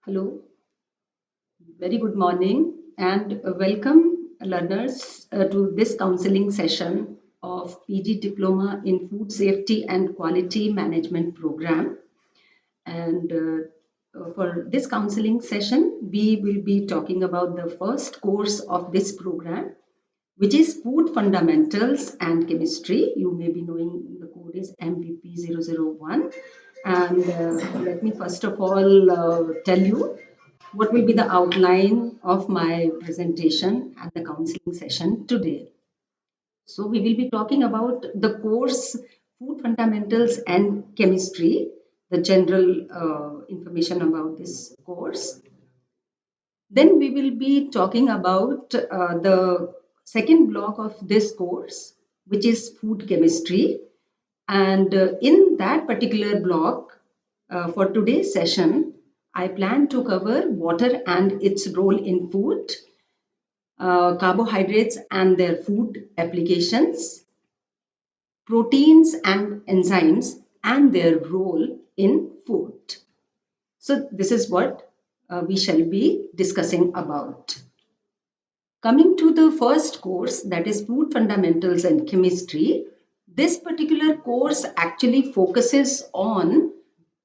Hello, very good morning, and welcome learners to this counseling session of PG Diploma in Food Safety and Quality Management program. And for this counseling session, we will be talking about the first course of this program, which is Food Fundamentals and Chemistry. You may be knowing the code is MVP-001. And let me first of all tell you what will be the outline of my presentation and the counseling session today. So we will be talking about the course Food Fundamentals and Chemistry, the general information about this course. Then we will be talking about the second block of this course, which is food chemistry. And in that particular block, for today's session, I plan to cover water and its role in food, carbohydrates and their food applications, proteins and enzymes and their role in food. So, this is what we shall be discussing about. Coming to the first course, that is Food Fundamentals and Chemistry, this particular course actually focuses on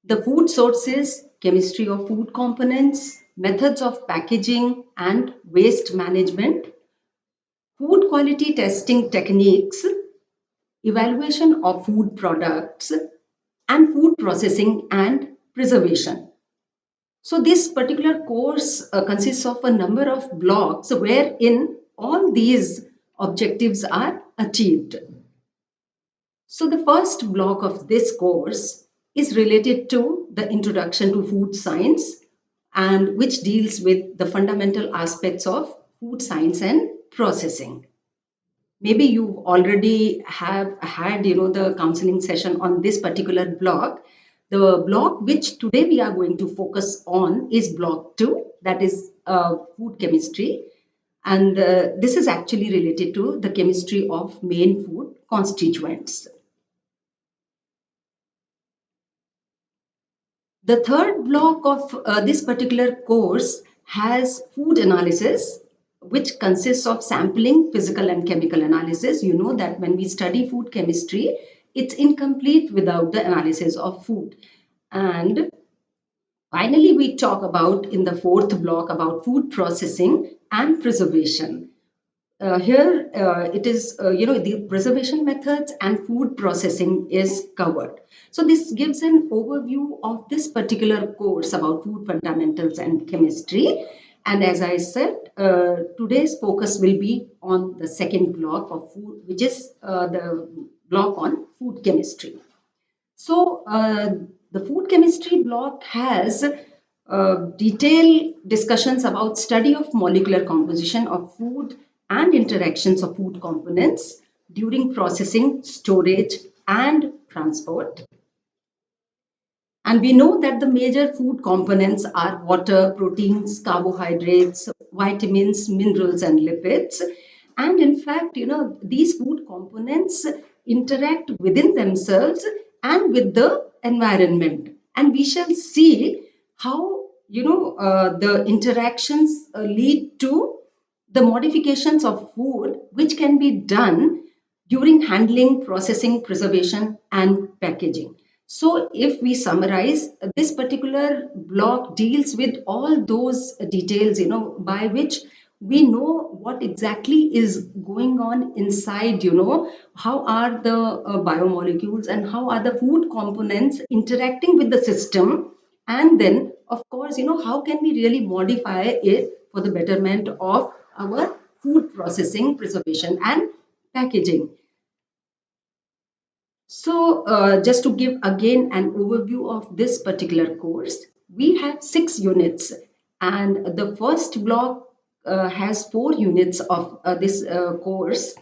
the food sources, chemistry of food components, methods of packaging and waste management, food quality testing techniques, evaluation of food products, and food processing and preservation. So this particular course consists of a number of blocks wherein all these objectives are achieved. So the first block of this course is related to the introduction to food science and which deals with the fundamental aspects of food science and processing. Maybe you already have had the counseling session on this particular block. The block which today we are going to focus on is block 2, that is food chemistry, and this is actually related to the chemistry of main food constituents. The third block of this particular course has food analysis, which consists of sampling, physical and chemical analysis. You know that when we study food chemistry, it's incomplete without the analysis of food. And finally, we talk about in the fourth block about food processing and preservation. Here it is, the preservation methods and food processing is covered. So this gives an overview of this particular course about food fundamentals and chemistry. And as I said, today's focus will be on the second block of food, which is the block on food chemistry. So the food chemistry block has detailed discussions about study of molecular composition of food and interactions of food components during processing, storage, and transport. And we know that the major food components are water, proteins, carbohydrates, vitamins, minerals, and lipids. And in fact, these food components interact within themselves and with the environment. And we shall see how, the interactions lead to the modifications of food which can be done during handling, processing, preservation, and packaging. So if we summarize, this particular block deals with all those details, by which we know what exactly is going on inside, how are the biomolecules and how are the food components interacting with the system. And then, of course, how can we really modify it for the betterment of our food processing, preservation, and packaging. So, just to give again an overview of this particular course, we have 6 units, and the first block has 4 units of this course.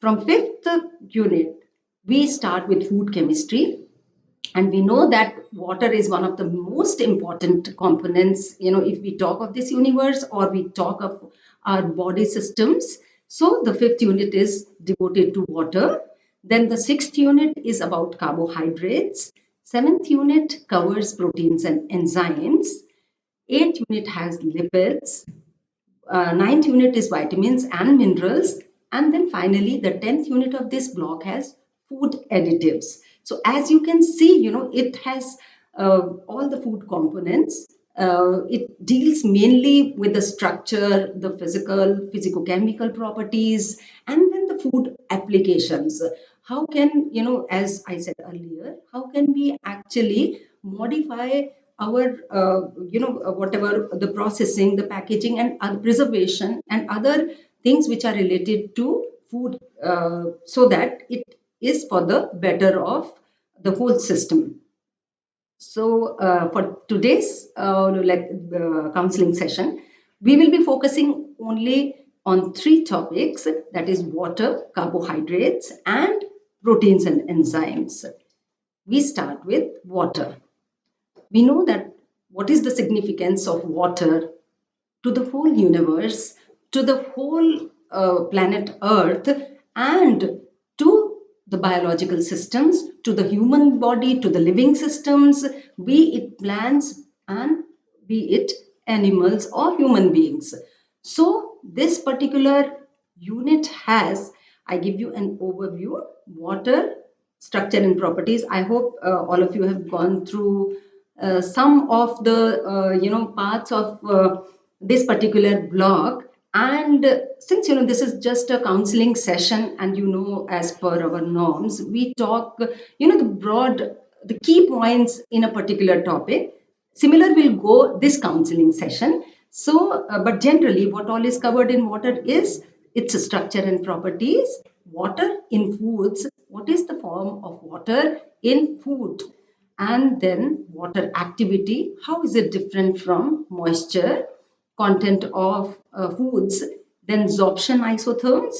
From fifth unit, we start with food chemistry, and we know that water is one of the most important components, if we talk of this universe or we talk of our body systems. So, the fifth unit is devoted to water. Then the sixth unit is about carbohydrates. Seventh unit covers proteins and enzymes. 8th unit has lipids, 9th unit is vitamins and minerals, and then finally the 10th unit of this block has food additives. So as you can see, it has all the food components. It deals mainly with the structure, the physicochemical properties, and then the food applications. How can, as I said earlier, how can we actually modify our, whatever the processing, the packaging, and preservation, and other things which are related to food, so that it is for the better of the whole system. So for today's counseling session, we will be focusing only on three topics, that is water, carbohydrates, and proteins and enzymes. We start with water. We know that what is the significance of water to the whole universe, to the whole planet Earth, and to the biological systems, to the human body, to the living systems, be it plants and be it animals or human beings. So, this particular unit has, I give you an overview, water, structure and properties. I hope all of you have gone through some of the parts of this particular block. And since this is just a counseling session, and as per our norms we talk the key points in a particular topic. Similar will go this counseling session. So but generally what all is covered in water is its structure and properties, water in foods, what is the form of water in food, and then water activity, how is it different from moisture, content of foods, then absorption isotherms,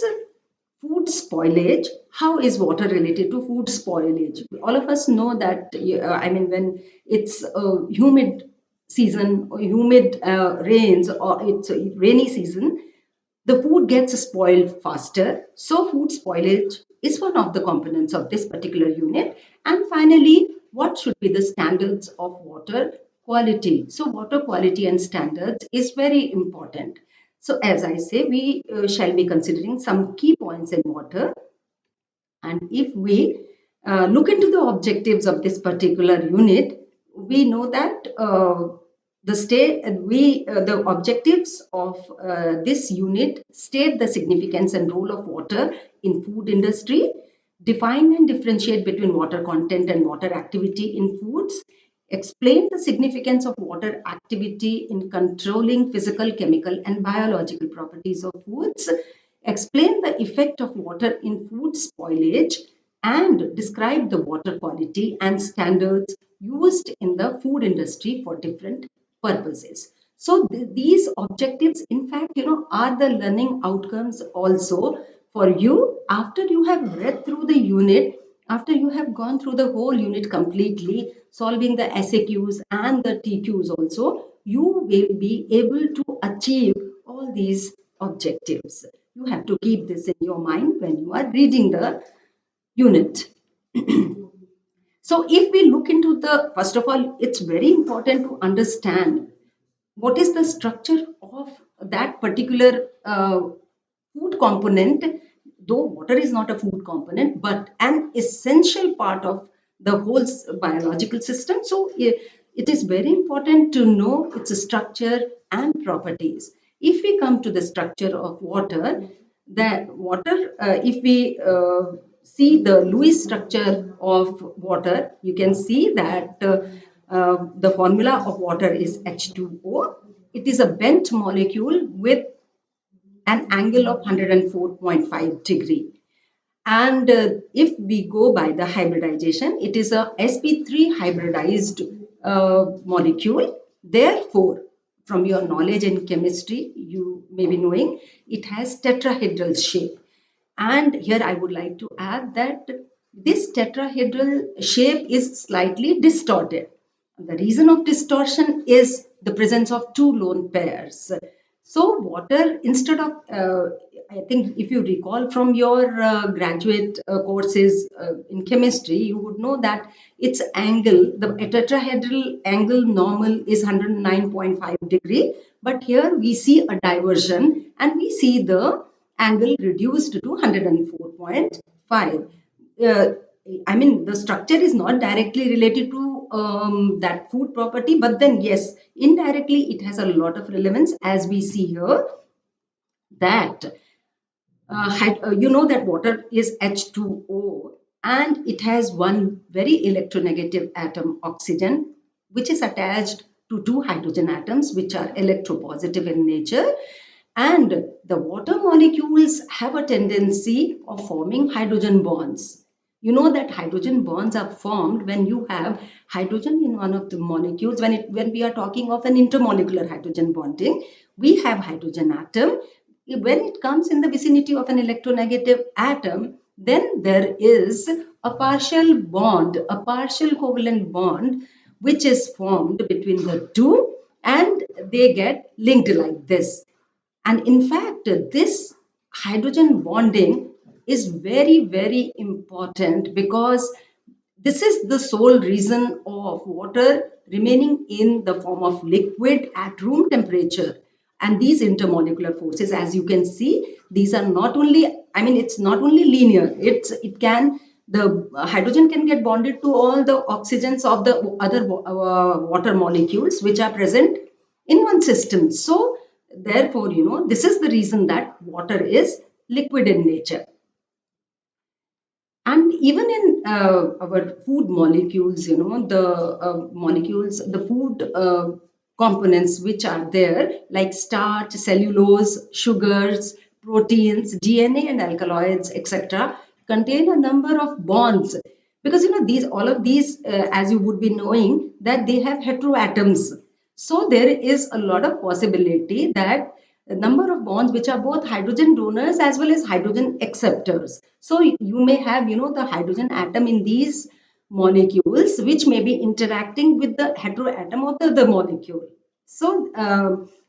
food spoilage. How is water related to food spoilage? All of us know that, when it's a humid season or humid rains, or it's a rainy season, the food gets spoiled faster. So food spoilage is one of the components of this particular unit. And finally, what should be the standards of water quality? So water quality and standards is very important. So as I say, we shall be considering some key points in water. And if we look into the objectives of this particular unit, we know that the objectives of this unit state the significance and role of water in food industry, define and differentiate between water content and water activity in foods, explain the significance of water activity in controlling physical, chemical, and biological properties of foods, explain the effect of water in food spoilage, and describe the water quality and standards used in the food industry for different purposes. So these objectives, in fact, are the learning outcomes also for you after you have read through the unit, after you have gone through the whole unit completely, solving the SAQs and the TQs also, you will be able to achieve all these objectives. You have to keep this in your mind when you are reading the unit. So if we look into the, first of all, it's very important to understand what is the structure of that particular food component, though water is not a food component, but an essential part of the whole biological system. So it is very important to know its structure and properties. If we come to the structure of water, that water, if we see the Lewis structure of water, you can see that the formula of water is H2O. It is a bent molecule with an angle of 104.5 degree. And if we go by the hybridization, it is a sp3 hybridized molecule. Therefore, from your knowledge in chemistry, you may be knowing it has tetrahedral shape. And here I would like to add that this tetrahedral shape is slightly distorted. The reason of distortion is the presence of two lone pairs. So water, instead of, I think if you recall from your graduate courses in chemistry, you would know that its angle, the tetrahedral angle normal is 109.5 degree, but here we see a diversion and we see the angle reduced to 104.5. Uh, I mean, the structure is not directly related to that food property, but then yes, indirectly it has a lot of relevance, as we see here that you know that water is H2O and it has one very electronegative atom, oxygen, which is attached to two hydrogen atoms which are electropositive in nature. And the water molecules have a tendency of forming hydrogen bonds. You know that hydrogen bonds are formed when you have hydrogen in one of the molecules. When we are talking of an intermolecular hydrogen bonding, we have hydrogen atom. When it comes in the vicinity of an electronegative atom, then there is a partial bond, a partial covalent bond, which is formed between the two, and they get linked like this. And in fact, this hydrogen bonding is very, very important because this is the sole reason of water remaining in the form of liquid at room temperature. And these intermolecular forces, as you can see, these are not only, I mean, it's not only linear, the hydrogen can get bonded to all the oxygens of the other water molecules which are present in one system. So, therefore, this is the reason that water is liquid in nature. And even in our food molecules, the food components which are there, like starch, cellulose, sugars, proteins, DNA, and alkaloids, etc., contain a number of bonds. Because all of these, as you would be knowing, that they have heteroatoms. So there is a lot of possibility that a number of bonds which are both hydrogen donors as well as hydrogen acceptors. So you may have, the hydrogen atom in these molecules which may be interacting with the heteroatom of the other molecule. So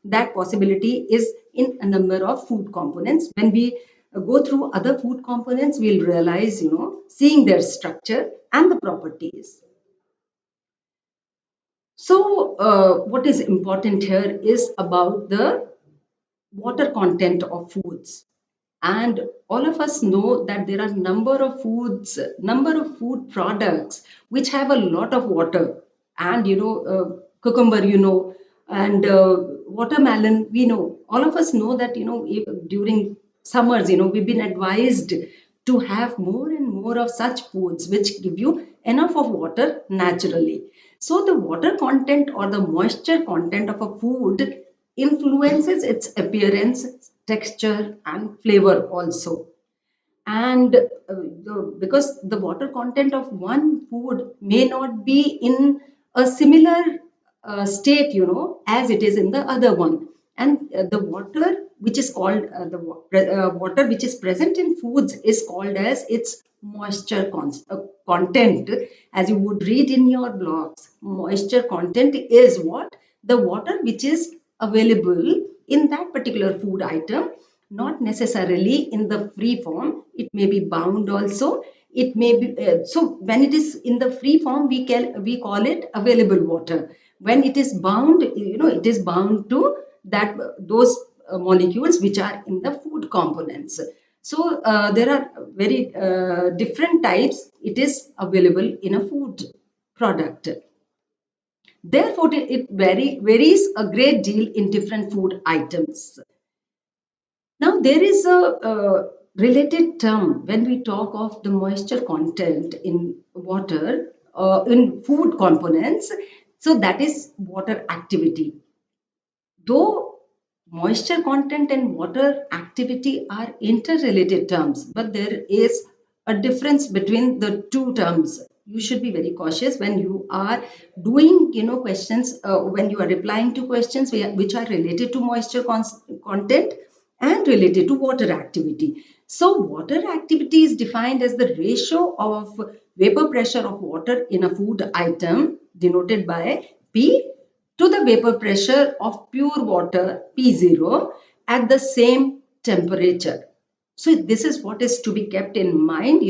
that possibility is in a number of food components. When we go through other food components, we'll realize, seeing their structure and the properties. So what is important here is about the water content of foods. And all of us know that there are number of food products which have a lot of water. And cucumber, and watermelon, we know. All of us know that during summers, we've been advised to have more and more of such foods which give you enough of water naturally. So the water content or the moisture content of a food influences its appearance, texture, and flavor also. And because the water content of one food may not be in a similar state, as it is in the other one. And the water which is called water which is present in foods is called as its content. As you would read in your blogs, moisture content is what? The water which is available in that particular food item, not necessarily in the free form. It may be bound also. It may be so when it is in the free form, we call it available water. When it is bound, it is bound to those molecules which are in the food components. So there are very different types. It is available in a food product. Therefore, it varies a great deal in different food items. Now, there is a related term when we talk of the moisture content in water, in food components. So, that is water activity. Though moisture content and water activity are interrelated terms, but there is a difference between the two terms. You should be very cautious when you are doing, questions, when you are replying to questions which are related to moisture content and related to water activity. So, water activity is defined as the ratio of vapor pressure of water in a food item, denoted by P to the vapor pressure of pure water P0 at the same temperature. So this is what is to be kept in mind,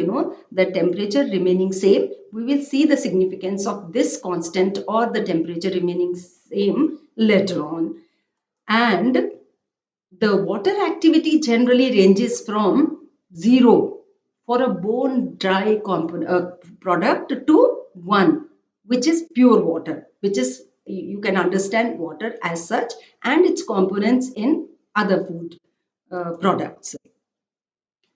the temperature remaining same. We will see the significance of this constant or the temperature remaining same later on. And the water activity generally ranges from 0 for a bone dry product to 1, which is pure water, which is, you can understand water as such and its components in other food products.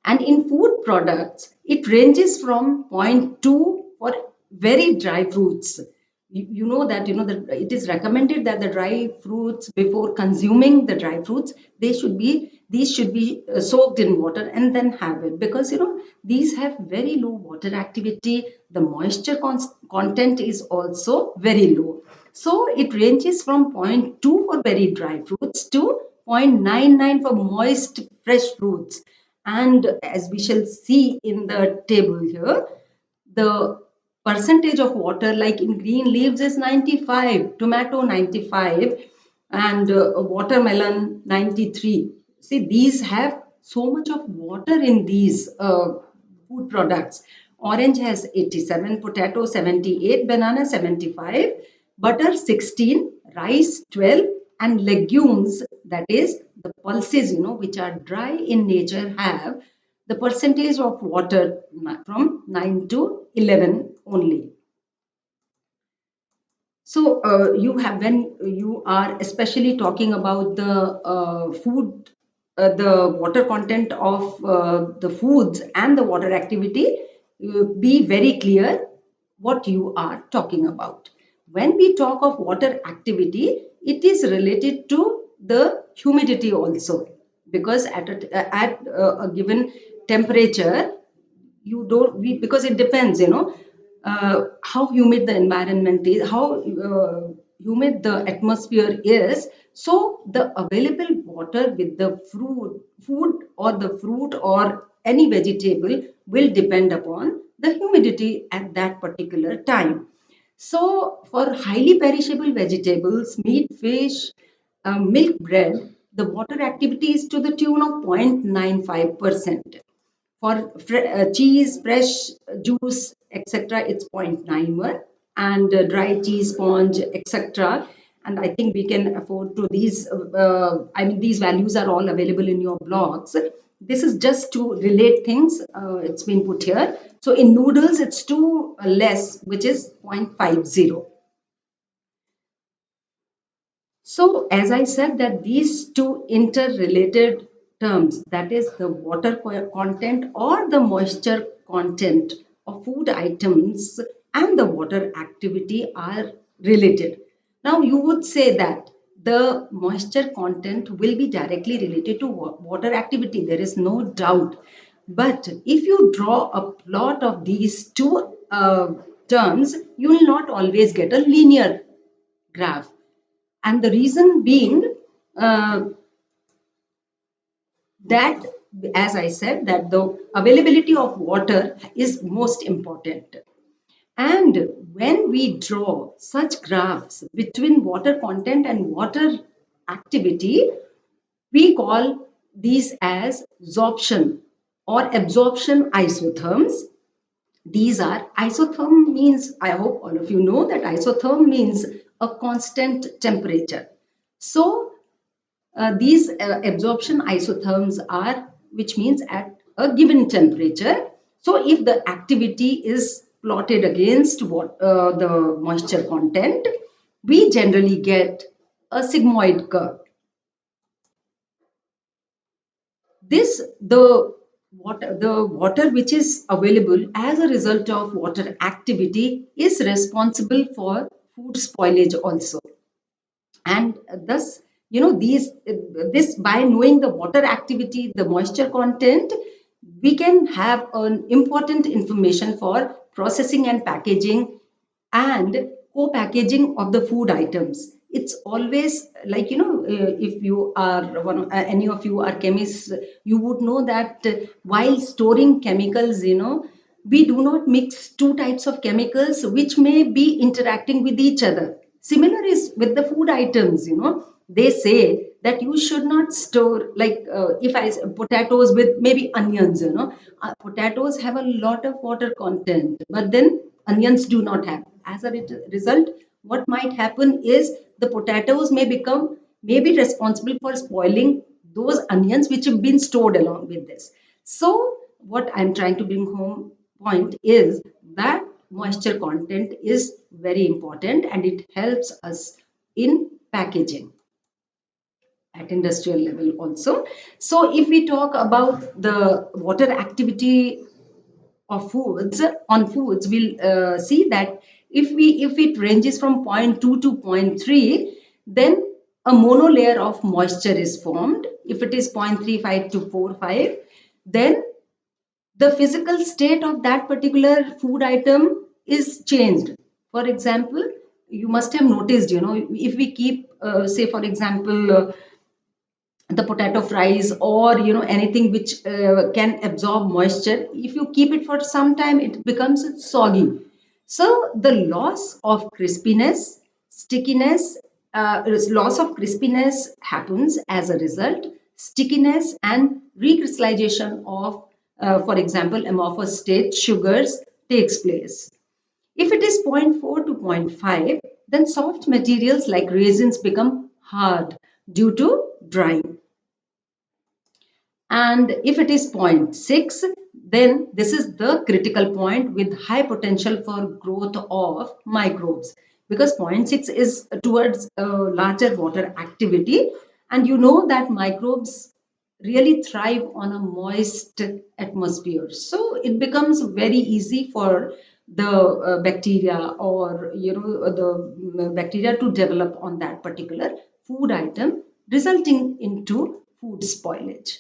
And in food products, it ranges from zero point 0.2 for very dry fruits. You know that that it is recommended that the dry fruits, before consuming the dry fruits, these should be soaked in water and then have it, because these have very low water activity. The moisture content is also very low. So it ranges from zero point 0.2 for very dry fruits to 0.99 for moist fresh fruits. And as we shall see in the table here, the percentage of water, like in green leaves, is 95, tomato 95, and watermelon 93. See, these have so much of water in these food products. Orange has 87, potato 78, banana 75, butter 16, rice 12, and legumes, that is the pulses, which are dry in nature, have the percentage of water from 9 to 11 only. So when you are especially talking about the the water content of the foods and the water activity, be very clear what you are talking about. When we talk of water activity, it is related to the humidity also, because at a given temperature, you don't we because it depends, how humid the environment is, how humid the atmosphere is. So the available water with the food or the fruit or any vegetable will depend upon the humidity at that particular time. So for highly perishable vegetables, meat, fish, milk, bread, the water activity is to the tune of 0.95%. For cheese, fresh juice, etc., it's 0.91, and dry cheese, sponge, etc. And I think we can afford to these. I mean, these values are all available in your blogs. This is just to relate things. It's been put here. So in noodles, it's too less, which is 0.50. So, as I said, that these two interrelated terms, that is the water content or the moisture content of food items and the water activity, are related. Now, you would say that the moisture content will be directly related to water activity. There is no doubt. But if you draw a plot of these two terms, you will not always get a linear graph. And the reason being that, as I said, that the availability of water is most important. And when we draw such graphs between water content and water activity, we call these as absorption or absorption isotherms. These are, isotherm means, I hope all of you know that isotherm means a constant temperature. So these absorption isotherms are, which means at a given temperature. So if the activity is plotted against what the moisture content, we generally get a sigmoid curve. The water which is available as a result of water activity is responsible for food spoilage also. And thus, these this by knowing the water activity, the moisture content, we can have an important information for processing and packaging and co-packaging of the food items. It's always like, if you are any of you are chemists, you would know that while storing chemicals, we do not mix two types of chemicals which may be interacting with each other. Similar is with the food items, they say that you should not store, like if I potatoes with maybe onions, potatoes have a lot of water content, but then onions do not have. As a result, what might happen is the potatoes may be responsible for spoiling those onions which have been stored along with this. So what I'm trying to bring home point is that moisture content is very important and it helps us in packaging at industrial level also. So if we talk about the water activity of foods, we'll see that if it ranges from zero point 0.2 to zero point 0.3, then a monolayer of moisture is formed. If it is 0.35 to 0.45, then the physical state of that particular food item is changed. For example, you must have noticed, if we keep, say, for example, the potato fries or anything which can absorb moisture, if you keep it for some time, it becomes soggy. So the stickiness loss of crispiness happens as a result. Stickiness and recrystallization of for example amorphous state sugars takes place. If it is zero point 0.4 to zero point 0.5, then soft materials like raisins become hard due to drying. And if it is zero point 0.6, then this is the critical point with high potential for growth of microbes, because zero point 0.6 is towards larger water activity, and you know that microbes really thrive on a moist atmosphere. So it becomes very easy for the bacteria or the bacteria to develop on that particular food item, resulting into food spoilage.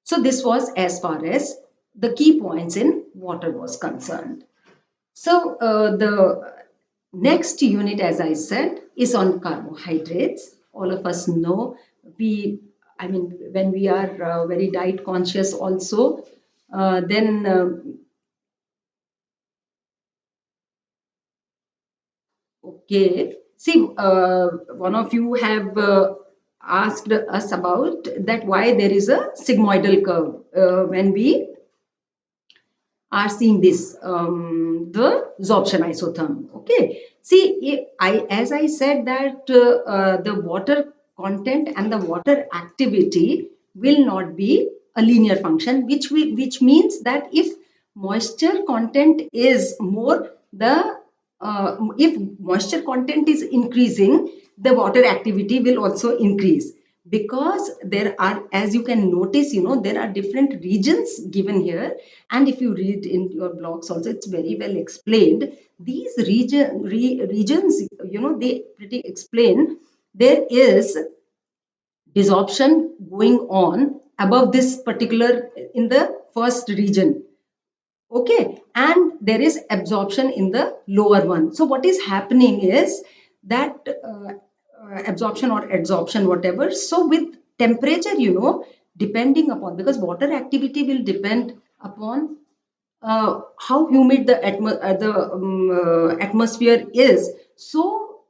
So this was as far as the key points in water was concerned. So the next unit, as I said, is on carbohydrates. All of us know when we are very diet conscious also, then okay. See, one of you have asked us about that why there is a sigmoidal curve when we are seeing this the absorption isotherm. Okay, see, as I said that the water content and the water activity will not be a linear function, which means that if moisture content is more, the if moisture content is increasing, the water activity will also increase, because there are, as you can notice, there are different regions given here, and if you read in your blogs also, it's very well explained. These regions, they pretty explain there is desorption going on above this particular in the first region. Okay, and there is absorption in the lower one. So what is happening is that absorption or adsorption, whatever. So with temperature, depending upon, because water activity will depend upon how humid the atmosphere is. So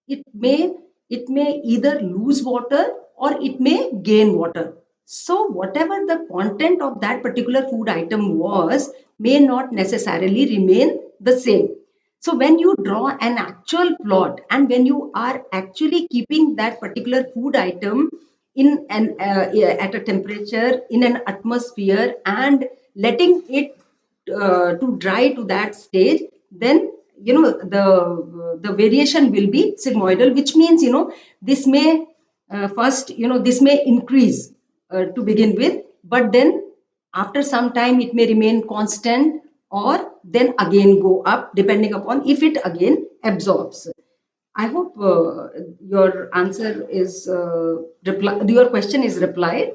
it may either lose water or it may gain water. So whatever the content of that particular food item was may not necessarily remain the same. So when you draw an actual plot and when you are actually keeping that particular food item in an at a temperature in an atmosphere and letting it to dry to that stage, then the variation will be sigmoidal, which means this may first this may increase to begin with, but then after some time it may remain constant or then again go up depending upon if it again absorbs. I hope your answer is your question is replied.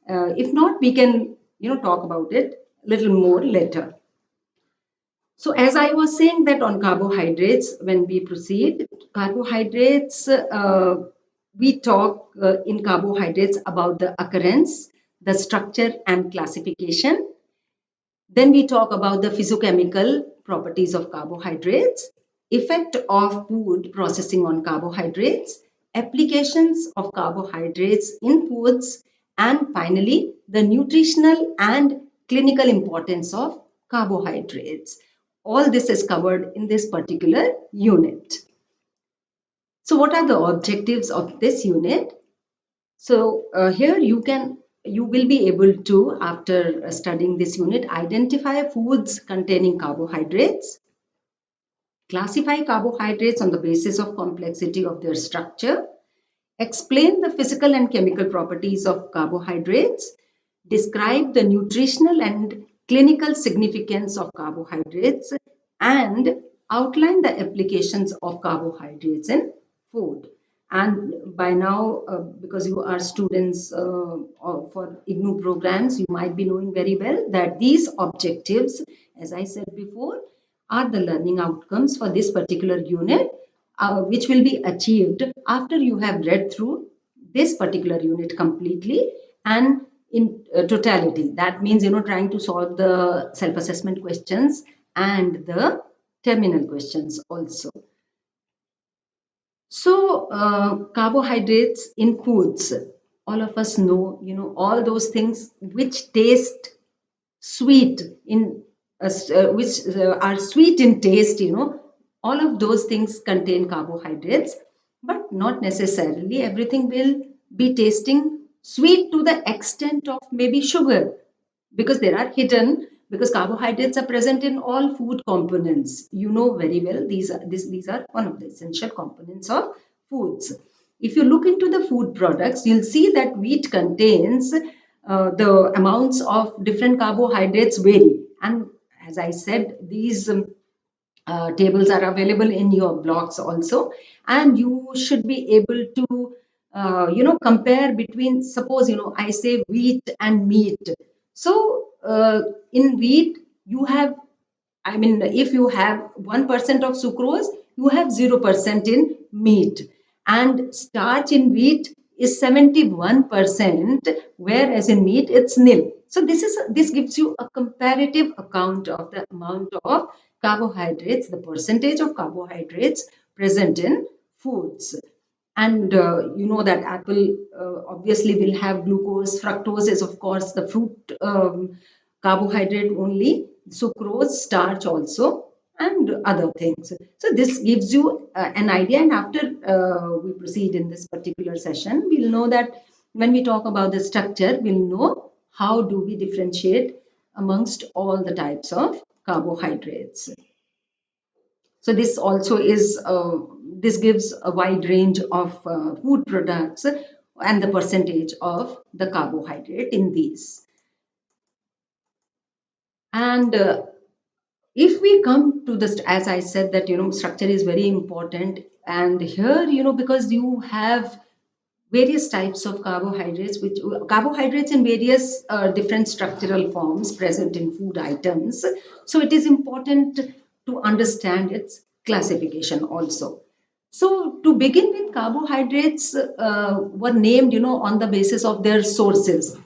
If not, we can talk about it a little more later. So as I was saying that on carbohydrates, when we proceed, carbohydrates, we talk in carbohydrates about the occurrence, the structure and classification. Then we talk about the physiochemical properties of carbohydrates. effect of food processing on carbohydrates, applications of carbohydrates in foods, and finally, the nutritional and clinical importance of carbohydrates. All this is covered in this particular unit. So, what are the objectives of this unit? So here you will be able to, after studying this unit, identify foods containing carbohydrates, classify carbohydrates on the basis of complexity of their structure, explain the physical and chemical properties of carbohydrates, describe the nutritional and clinical significance of carbohydrates, and outline the applications of carbohydrates in food. And by now, because you are students for IGNU programs, you might be knowing very well that these objectives, as I said before, are the learning outcomes for this particular unit, which will be achieved after you have read through this particular unit completely and in totality. That means, trying to solve the self-assessment questions and the terminal questions also. So, carbohydrates in foods, all of us know, all those things which taste sweet in which are sweet in taste, all of those things contain carbohydrates, but not necessarily everything will be tasting sweet to the extent of maybe sugar, because there are hidden, because carbohydrates are present in all food components. You know very well, these are one of the essential components of foods. If you look into the food products, you'll see that wheat contains the amounts of different carbohydrates vary. And as I said, these tables are available in your blogs also, and you should be able to compare between, suppose, I say wheat and meat. So in wheat you have, I mean, if you have 1% of sucrose, you have 0% in meat, and starch in wheat is 71%, whereas in meat it's nil. So this gives you a comparative account of the amount of carbohydrates, the percentage of carbohydrates present in foods. And you know that apple obviously will have glucose. Fructose is, of course, the fruit carbohydrate only. Sucrose, starch also, and other things. So this gives you an idea. And after we proceed in this particular session, we'll know that when we talk about the structure, we'll know how do we differentiate amongst all the types of carbohydrates. So this also is, this gives a wide range of food products and the percentage of the carbohydrate in these. And if we come to this, as I said, that, structure is very important. And here, because you have various types of carbohydrates, which carbohydrates in various different structural forms present in food items. So it is important to understand its classification also. So to begin with, carbohydrates were named, on the basis of their sources,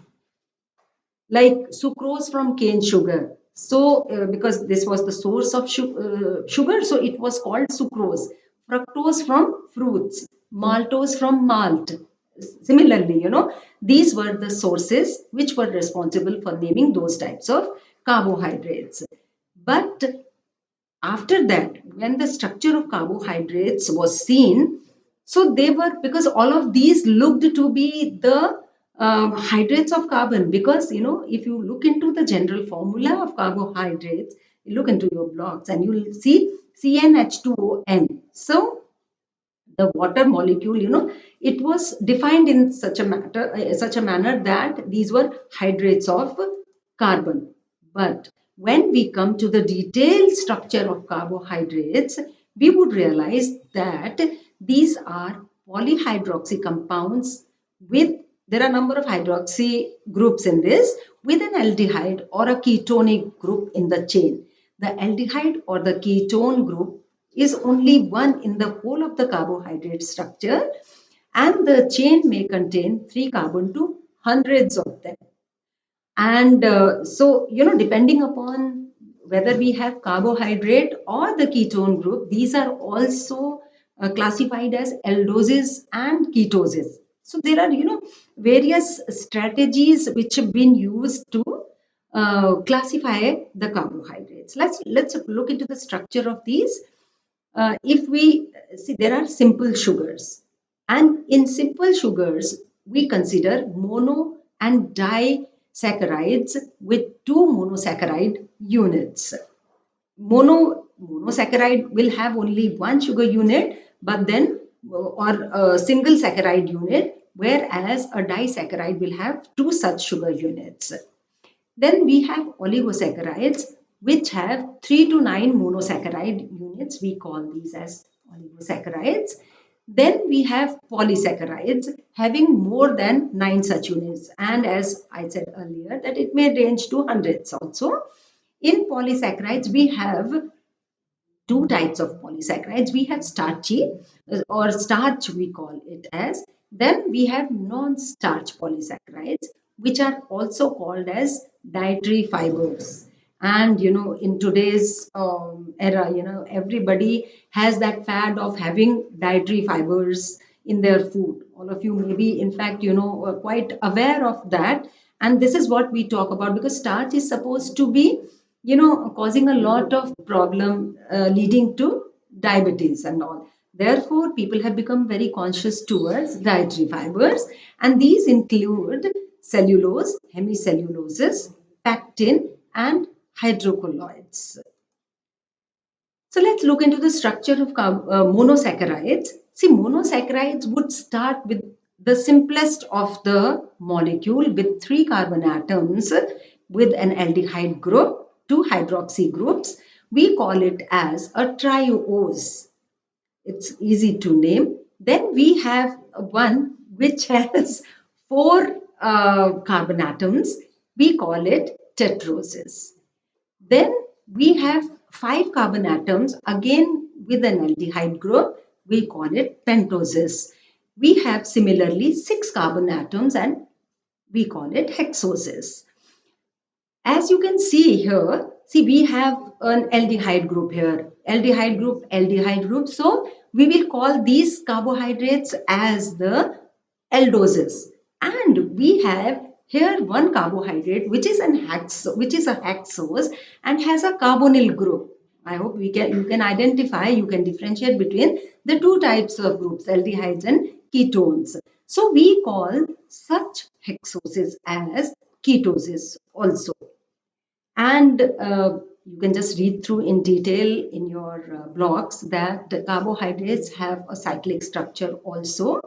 like sucrose from cane sugar. So, because this was the source of sugar, so it was called sucrose. Fructose from fruits, maltose from malt. Similarly, these were the sources which were responsible for naming those types of carbohydrates. But after that, when the structure of carbohydrates was seen, so they were, because all of these looked to be the hydrates of carbon, because if you look into the general formula of carbohydrates, you look into your blocks and you will see CnH2ON. So the water molecule, it was defined in such a manner that these were hydrates of carbon. But when we come to the detailed structure of carbohydrates, we would realize that these are polyhydroxy compounds with, there are a number of hydroxy groups in this, with an aldehyde or a ketonic group in the chain. The aldehyde or the ketone group is only one in the whole of the carbohydrate structure, and the chain may contain 3 carbon to hundreds of them. And so, depending upon whether we have carbohydrate or the ketone group, these are also classified as aldoses and ketoses. So there are, various strategies which have been used to classify the carbohydrates. Let's look into the structure of these. If we see, there are simple sugars, and in simple sugars, we consider mono and disaccharides with two monosaccharide units. Monosaccharide will have only one sugar unit, but then or a single saccharide unit, whereas a disaccharide will have two such sugar units. Then we have oligosaccharides, which have 3 to 9 monosaccharide units. We call these as oligosaccharides. Then we have polysaccharides having more than 9 such units. And as I said earlier, that it may range to hundreds also. In polysaccharides, we have two types of polysaccharides. We have starchy or starch, we call it as. Then we have non-starch polysaccharides, which are also called as dietary fibers. And in today's era, everybody has that fad of having dietary fibers in their food. All of you may be, in fact, quite aware of that. And this is what we talk about, because starch is supposed to be causing a lot of problem, leading to diabetes and all. Therefore, people have become very conscious towards dietary fibers, and these include cellulose, hemicelluloses, pectin, and hydrocolloids. So let's look into the structure of monosaccharides. See, monosaccharides would start with the simplest of the molecule with 3 carbon atoms with an aldehyde group, 2 hydroxy groups. We call it as a triose. It's easy to name. Then we have one which has 4 carbon atoms. We call it tetroses. Then we have 5 carbon atoms, again with an aldehyde group. We call it pentoses. We have similarly 6 carbon atoms, and we call it hexoses. As you can see here, we have an aldehyde group here. Aldehyde group, aldehyde group. So we will call these carbohydrates as the aldoses. And we have here one carbohydrate which is a hexose and has a carbonyl group. I hope you can identify, you can differentiate between the two types of groups, aldehydes and ketones. So we call such hexoses as ketoses also. And you can just read through in detail in your blogs that the carbohydrates have a cyclic structure also.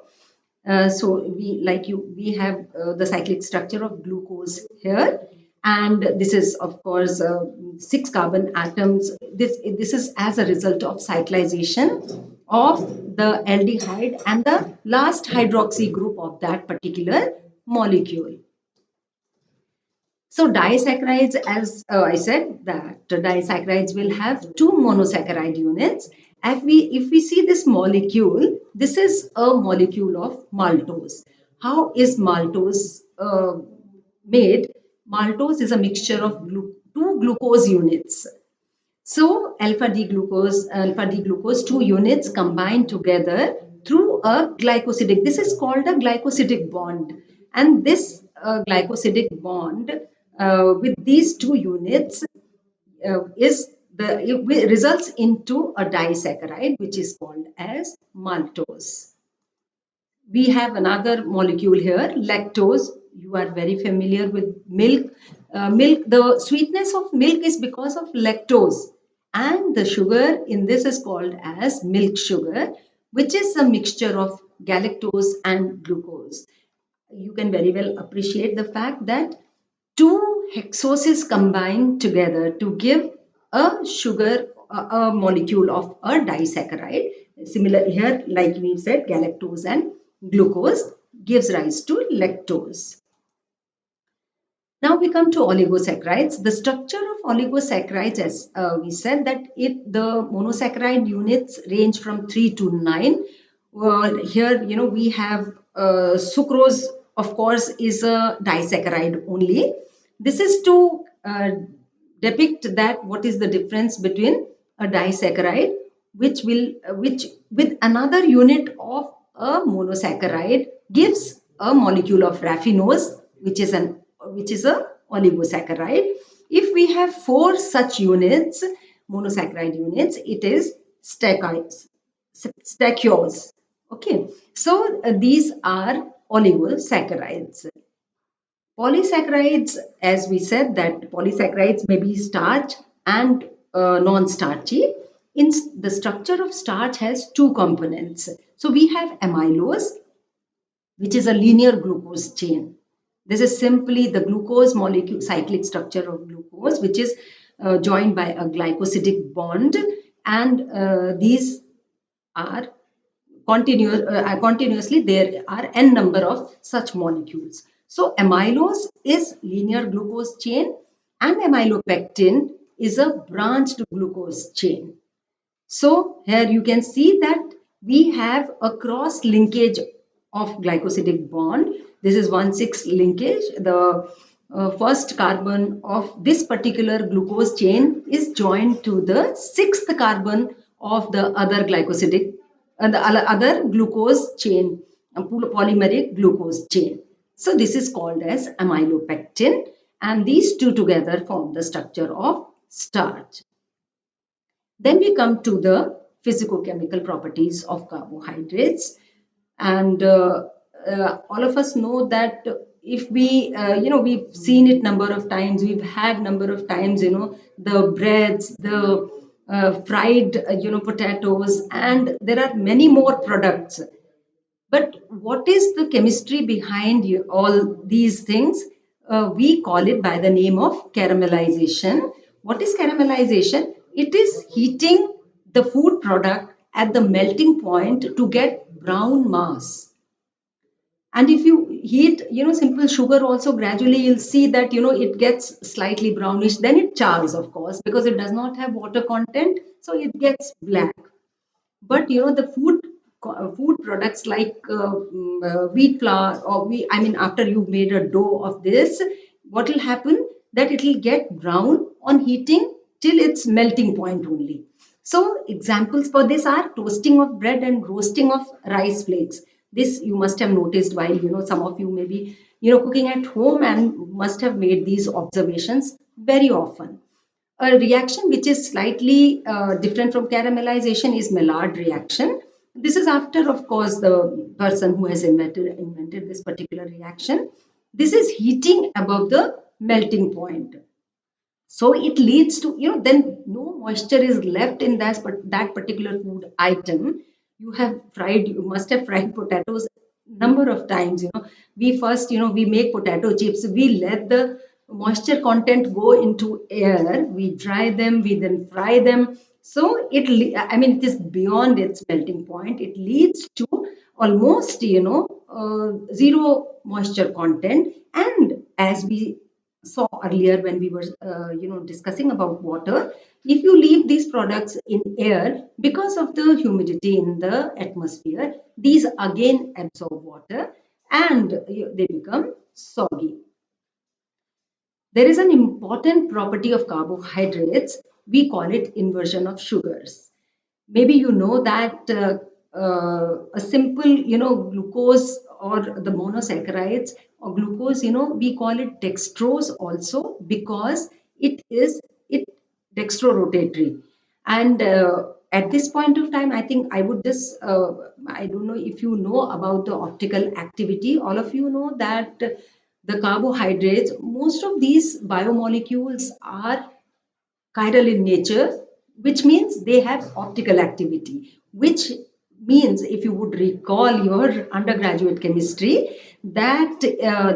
So we have the cyclic structure of glucose here, and this is of course 6 carbon atoms. This is as a result of cyclization of the aldehyde and the last hydroxy group of that particular molecule. So disaccharides, as I said, that disaccharides will have 2 monosaccharide units. If we see this molecule, this is a molecule of maltose. How is maltose made? Maltose is a mixture of 2 glucose units. So alpha D glucose, 2 units combined together through a glycosidic. This is called a glycosidic bond. And this glycosidic bond with these 2 units it results into a disaccharide, which is called as maltose. We have another molecule here, lactose. You are very familiar with milk. The sweetness of milk is because of lactose, and the sugar in this is called as milk sugar, which is a mixture of galactose and glucose. You can very well appreciate the fact that 2 hexoses combine together to give a sugar, a molecule of a disaccharide. Similar here, like we said, galactose and glucose gives rise to lactose. Now we come to oligosaccharides. The structure of oligosaccharides, as we said, that the monosaccharide units range from 3 to 9. Here, we have sucrose, of course, is a disaccharide only. This is to depict that what is the difference between a disaccharide, which with another unit of a monosaccharide gives a molecule of raffinose, which is a oligosaccharide. If we have four such units, monosaccharide units, it is stachyose. Okay, so these are oligosaccharides. Polysaccharides, as we said, that polysaccharides may be starch and non-starchy. In the structure of starch has two components. So we have amylose, which is a linear glucose chain. This is simply the glucose molecule, cyclic structure of glucose, which is joined by a glycosidic bond, and these are continuously there are n number of such molecules. So amylose is linear glucose chain and amylopectin is a branched glucose chain. So here you can see that we have a cross linkage of glycosidic bond. This is 1,6 linkage. The first carbon of this particular glucose chain is joined to the sixth carbon of the other glycosidic the other glucose chain, polymeric glucose chain. So this is called as amylopectin, and these two together form the structure of starch. Then we come to the physicochemical properties of carbohydrates, and all of us know that if we, we've seen it number of times, we've had number of times, the breads, the fried, potatoes, and there are many more products. But what is the chemistry behind all these things? We call it by the name of caramelization. What is caramelization? It is heating the food product at the melting point to get brown mass. And if you heat, simple sugar also, gradually you'll see that, it gets slightly brownish. Then it chars, of course, because it does not have water content. So it gets black. But the food products like wheat flour or after you've made a dough of this, what will happen that it will get brown on heating till its melting point only. So examples for this are toasting of bread and roasting of rice flakes. This you must have noticed while some of you may be cooking at home and must have made these observations very often. A reaction which is slightly different from caramelization is Maillard reaction. This is after, of course, the person who has invented this particular reaction. This is heating above the melting point. So it leads to, then no moisture is left in that particular food item. You must have fried potatoes number of times. We first, we make potato chips. We let the moisture content go into air. We dry them. We then fry them. So it is beyond its melting point. It leads to almost, zero moisture content. And as we saw earlier when we were discussing about water, if you leave these products in air, because of the humidity in the atmosphere, these again absorb water and they become soggy. There is an important property of carbohydrates. We call it inversion of sugars. Maybe you know that a simple, glucose or the monosaccharides or glucose, we call it dextrose also because it dextrorotatory. And at this point of time, I think I would just, I don't know if you know about the optical activity. All of you know that the carbohydrates, most of these biomolecules are chiral in nature, which means they have optical activity, which means if you would recall your undergraduate chemistry, that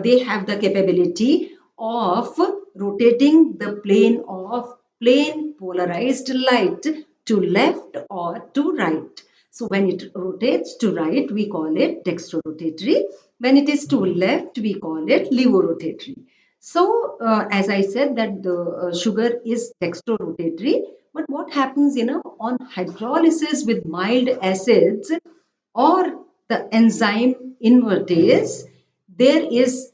they have the capability of rotating the plane of plane polarized light to left or to right. So when it rotates to right, we call it dextrorotatory. When it is to left, we call it levorotatory. So, as I said, that the sugar is dextrorotatory, but what happens, on hydrolysis with mild acids or the enzyme invertase, there is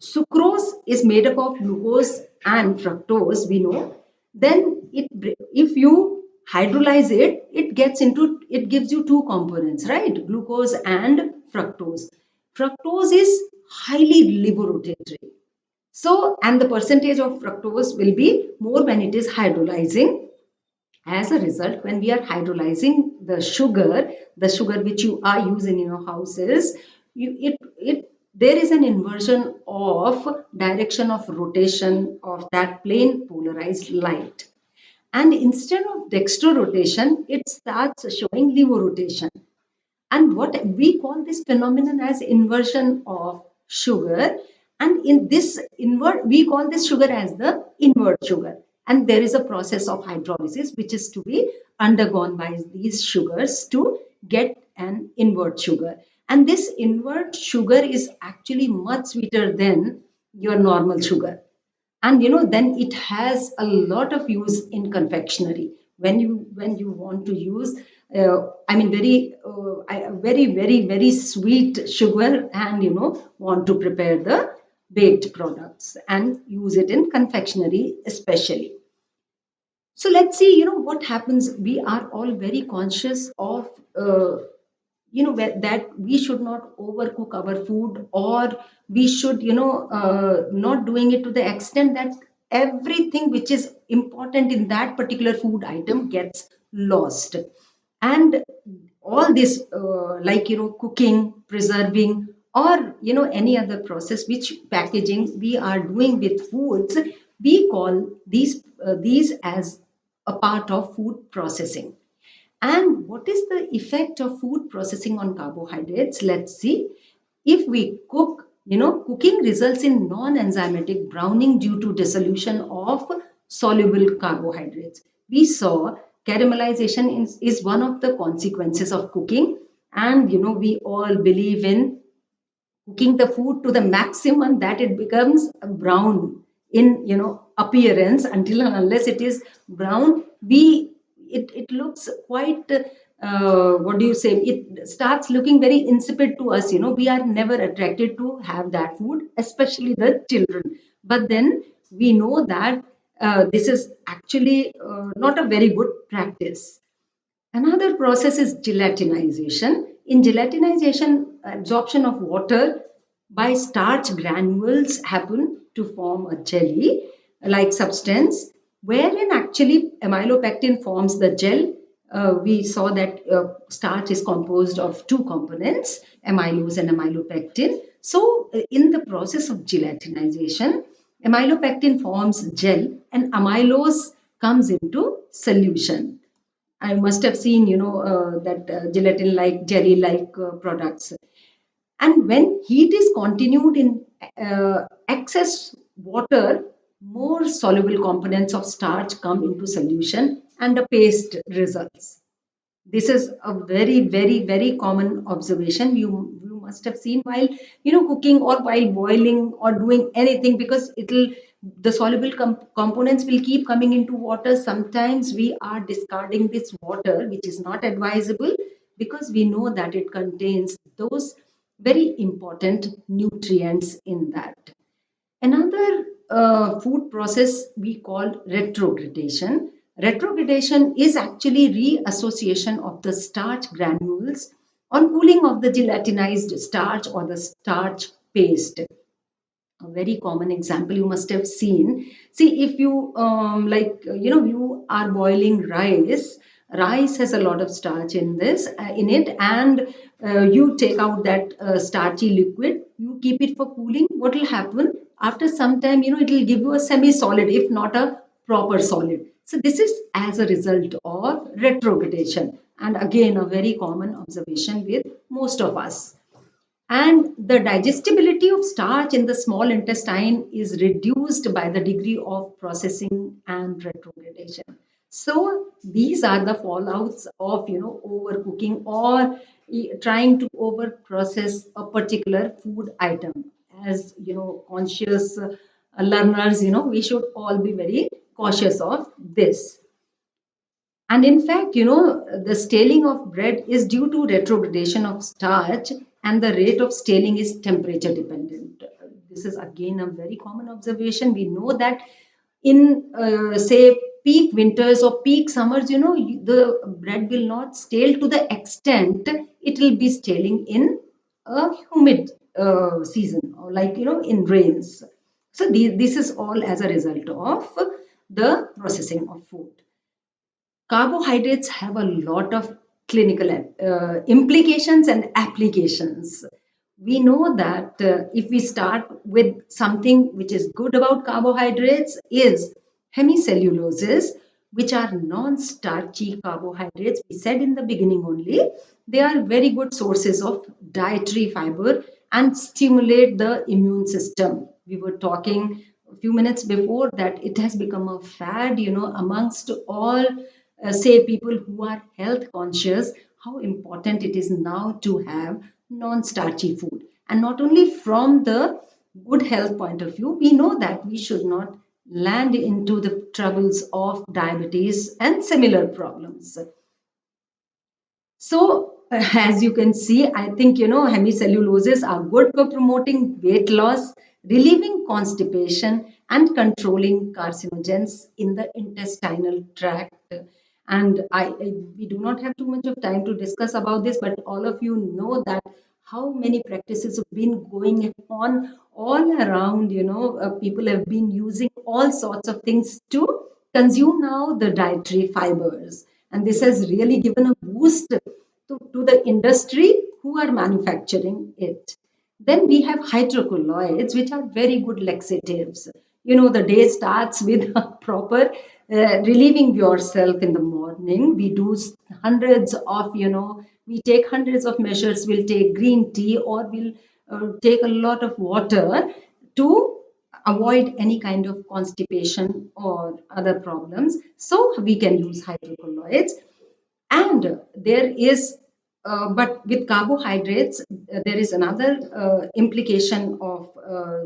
Sucrose is made up of glucose and fructose, we know. Then if you hydrolyze it, it gives you two components, right? Glucose and fructose. Fructose is highly liver-rotatory. So, and the percentage of fructose will be more when it is hydrolyzing. As a result, when we are hydrolyzing the sugar which you are using in your houses, there is an inversion of direction of rotation of that plane polarized light. And instead of dextrorotation, it starts showing levo-rotation. And what we call this phenomenon as inversion of sugar. And in this invert, we call this sugar as the invert sugar. And there is a process of hydrolysis which is to be undergone by these sugars to get an invert sugar. And this invert sugar is actually much sweeter than your normal sugar. And then it has a lot of use in confectionery. When you want to use I mean very sweet sugar, and want to prepare the baked products and use it in confectionery especially. So let's see, what happens. We are all very conscious of that we should not overcook our food, or we should not doing it to the extent that everything which is important in that particular food item gets lost. And all this like cooking, preserving, or any other process which packaging we are doing with foods, we call these as a part of food processing. And what is the effect of food processing on carbohydrates? Let's see. If we cook, cooking results in non-enzymatic browning due to dissolution of soluble carbohydrates. We saw caramelization is one of the consequences of cooking. And, we all believe in cooking the food to the maximum that it becomes brown in appearance. Until and unless it is brown, it looks quite what do you say, it starts looking very insipid to us. We are never attracted to have that food, especially the children. But then we know that this is actually not a very good practice. Another process is gelatinization. In gelatinization, absorption of water by starch granules happen to form a jelly-like substance, wherein actually amylopectin forms the gel. We saw that starch is composed of two components, amylose and amylopectin. So, in the process of gelatinization, amylopectin forms gel and amylose comes into solution. I must have seen, that gelatin-like, jelly-like products. And when heat is continued in excess water, more soluble components of starch come into solution and a paste results. This is a very common observation you must have seen while cooking, or while boiling, or doing anything, because the soluble components will keep coming into water. Sometimes we are discarding this water, which is not advisable, because we know that it contains those very important nutrients in that. Another food process we call retrogradation. Retrogradation is actually reassociation of the starch granules on cooling of the gelatinized starch or the starch paste. A very common example you must have seen. See, if you you are boiling rice has a lot of starch in it, and you take out that starchy liquid, you keep it for cooling. What will happen after some time? It will give you a semi-solid, if not a proper solid. So this is as a result of retrogradation, and again a very common observation with most of us. And the digestibility of starch in the small intestine is reduced by the degree of processing and retrogradation. So these are the fallouts of overcooking, or trying to over process a particular food item. As conscious learners, we should all be very cautious of this. And in fact, the staling of bread is due to retrogradation of starch, and the rate of staling is temperature dependent. This is again a very common observation. We know that in say peak winters or peak summers, the bread will not stale to the extent it will be staling in a humid season, or like in rains. So this is all as a result of the processing of food. Carbohydrates have a lot of clinical implications and applications. We know that if we start with something which is good about carbohydrates is hemicelluloses, which are non-starchy carbohydrates. We said in the beginning only, they are very good sources of dietary fiber and stimulate the immune system. We were talking a few minutes before that it has become a fad, amongst all say people who are health conscious, how important it is now to have non-starchy food. And not only from the good health point of view, we know that we should not land into the troubles of diabetes and similar problems. So, as you can see, I think hemicelluloses are good for promoting weight loss, relieving constipation, and controlling carcinogens in the intestinal tract. And we do not have too much of time to discuss about this, but all of you know that how many practices have been going on all around. People have been using all sorts of things to consume now the dietary fibers, and this has really given a boost to the industry who are manufacturing it. Then we have hydrocolloids, which are very good laxatives. The day starts with a proper relieving yourself in the morning. We do hundreds of, we take hundreds of measures. We'll take green tea, or we'll take a lot of water to avoid any kind of constipation or other problems. So we can use hydrocolloids. And there is, but with carbohydrates, there is another implication of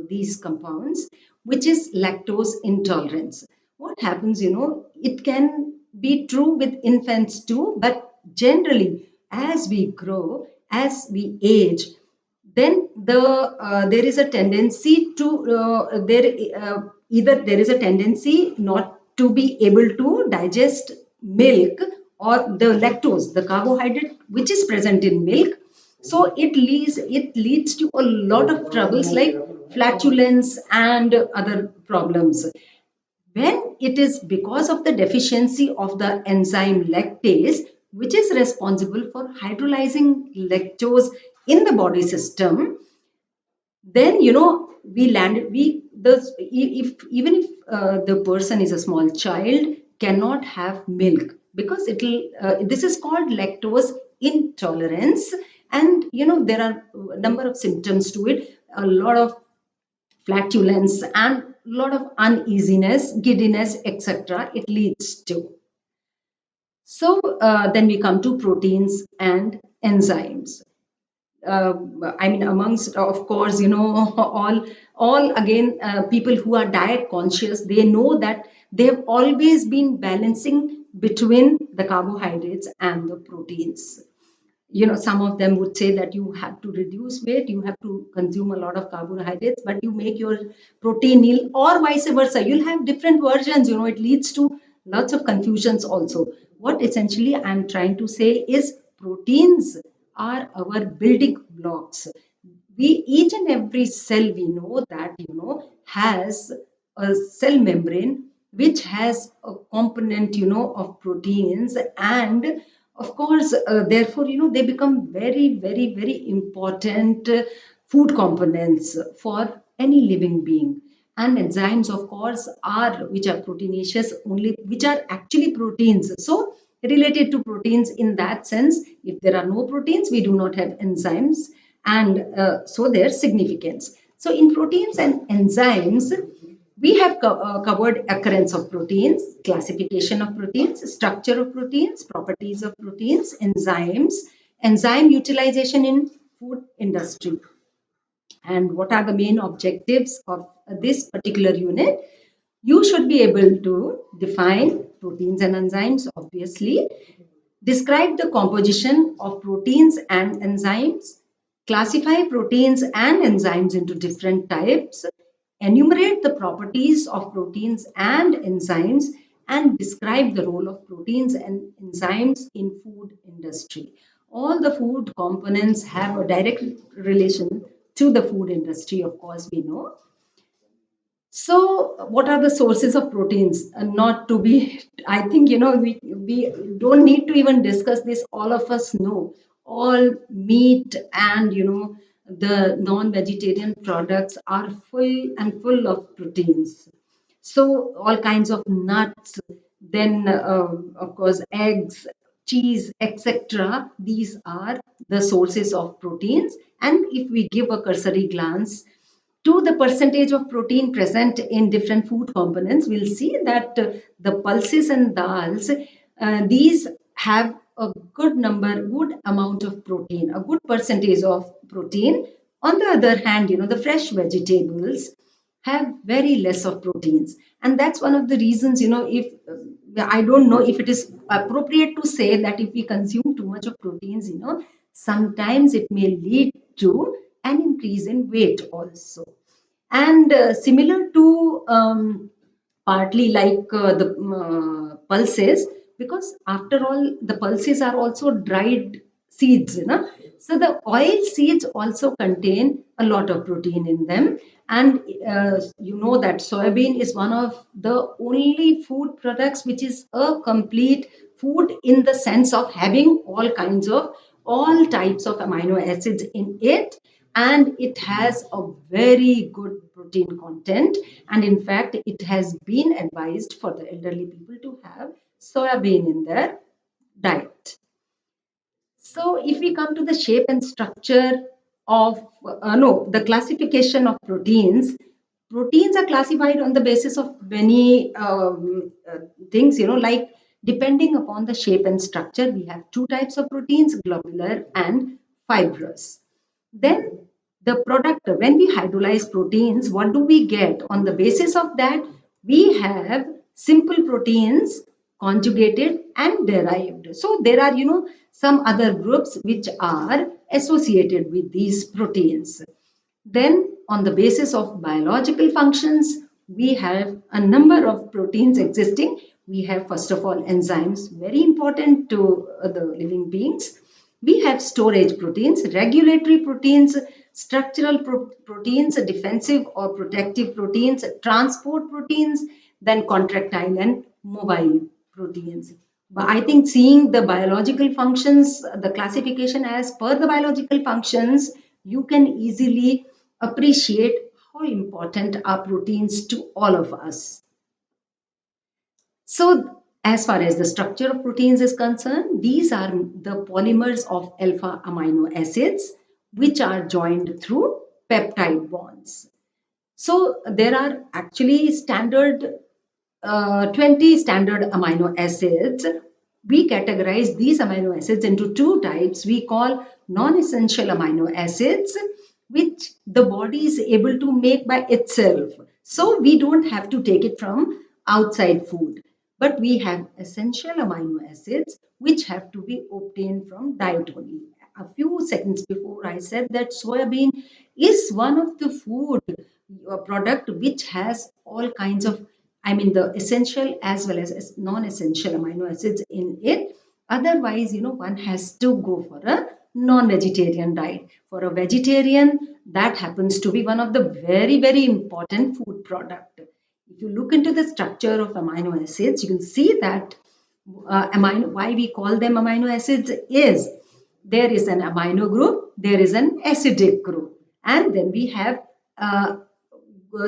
these compounds, which is lactose intolerance. What happens, it can be true with infants too, but generally, as we grow, as we age, then there is a tendency to either there is a tendency not to be able to digest milk or the lactose, the carbohydrate which is present in milk. So it leads to a lot of troubles like flatulence and other problems. When it is because of the deficiency of the enzyme lactase, which is responsible for hydrolyzing lactose in the body system, then we landed we the if even if the person is a small child cannot have milk, because it'll this is called lactose intolerance. And there are a number of symptoms to it, a lot of flatulence and a lot of uneasiness, giddiness, etc. it leads to. So then we come to proteins and enzymes. I mean, amongst, of course, all again, people who are diet conscious, they know that they have always been balancing between the carbohydrates and the proteins. Some of them would say that you have to reduce weight, you have to consume a lot of carbohydrates, but you make your protein nil, or vice versa. You'll have different versions. It leads to lots of confusions also. What essentially I'm trying to say is proteins are our building blocks. We each and every cell, we know that has a cell membrane which has a component of proteins. And of course therefore they become very, very, very important food components for any living being. And enzymes, of course, are which are proteinaceous only, which are actually proteins, so related to proteins in that sense. If there are no proteins, we do not have enzymes, and so their significance. So in proteins and enzymes, we have covered occurrence of proteins, classification of proteins, structure of proteins, properties of proteins, enzymes, enzyme utilization in food industry. And what are the main objectives of this particular unit? You should be able to define proteins and enzymes, obviously, describe the composition of proteins and enzymes, classify proteins and enzymes into different types, enumerate the properties of proteins and enzymes, and describe the role of proteins and enzymes in food industry. All the food components have a direct relation to the food industry, of course, we know. So, what are the sources of proteins? Not to be, I think, we don't need to even discuss this. All of us know all meat and, the non-vegetarian products are full and full of proteins. So, all kinds of nuts, then, of course, eggs, cheese, etc. These are the sources of proteins. And if we give a cursory glance to the percentage of protein present in different food components, we'll see that the pulses and dals, these have a good amount of protein, a good percentage of protein. On the other hand, the fresh vegetables have very less of proteins. And that's one of the reasons, if I don't know if it is appropriate to say that if we consume too much of proteins, sometimes it may lead to an increase in weight also. And similar to partly like the pulses, because after all, the pulses are also dried seeds, so the oil seeds also contain a lot of protein in them. And you know that soybean is one of the only food products which is a complete food in the sense of having all types of amino acids in it, and it has a very good protein content. And in fact, it has been advised for the elderly people to have soya bean in their diet. So if we come to the shape and structure of, no, the classification of proteins, proteins are classified on the basis of many things, like depending upon the shape and structure, we have two types of proteins, globular and fibrous. Then the product, when we hydrolyze proteins, what do we get? On the basis of that, we have simple proteins, conjugated and derived. So there are, some other groups which are associated with these proteins. Then, on the basis of biological functions, we have a number of proteins existing. We have, first of all, enzymes, very important to the living beings. We have storage proteins, regulatory proteins, structural proteins, defensive or protective proteins, transport proteins, then contractile and mobile proteins. But I think seeing the biological functions, the classification as per the biological functions, you can easily appreciate how important are proteins to all of us. So, as far as the structure of proteins is concerned, these are the polymers of alpha amino acids, which are joined through peptide bonds. So, there are actually 20 standard amino acids. We categorize these amino acids into two types. We call non-essential amino acids, which the body is able to make by itself. So we don't have to take it from outside food. But we have essential amino acids, which have to be obtained from diet only. A few seconds before, I said that soybean is one of the food product which has all kinds of, I mean, the essential as well as non-essential amino acids in it. Otherwise, one has to go for a non-vegetarian diet. For a vegetarian, that happens to be one of the very, very important food product. If you look into the structure of amino acids, you can see that why we call them amino acids is there is an amino group, there is an acidic group, and then we have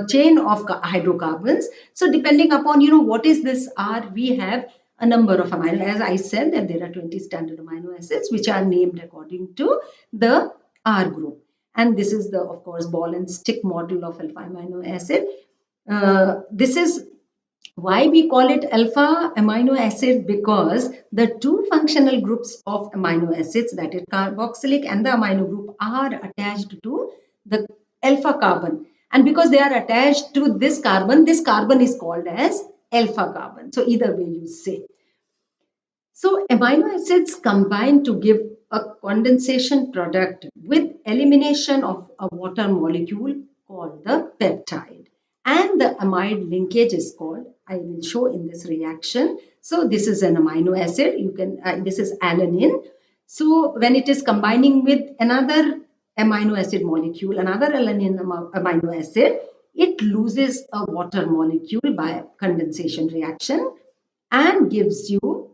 chain of hydrocarbons. So depending upon what is this R, we have a number of amino. As I said that there are 20 standard amino acids which are named according to the R group. And this is the, of course, ball and stick model of alpha amino acid. This is why we call it alpha amino acid, because the two functional groups of amino acids, that is carboxylic and the amino group, are attached to the alpha carbon. And because they are attached to this carbon is called as alpha carbon. So either way you say. So amino acids combine to give a condensation product with elimination of a water molecule called the peptide. And the amide linkage is called, I will show in this reaction. So this is an amino acid. This is alanine. So when it is combining with another amino acid molecule, another alanine amino acid, it loses a water molecule by condensation reaction and gives you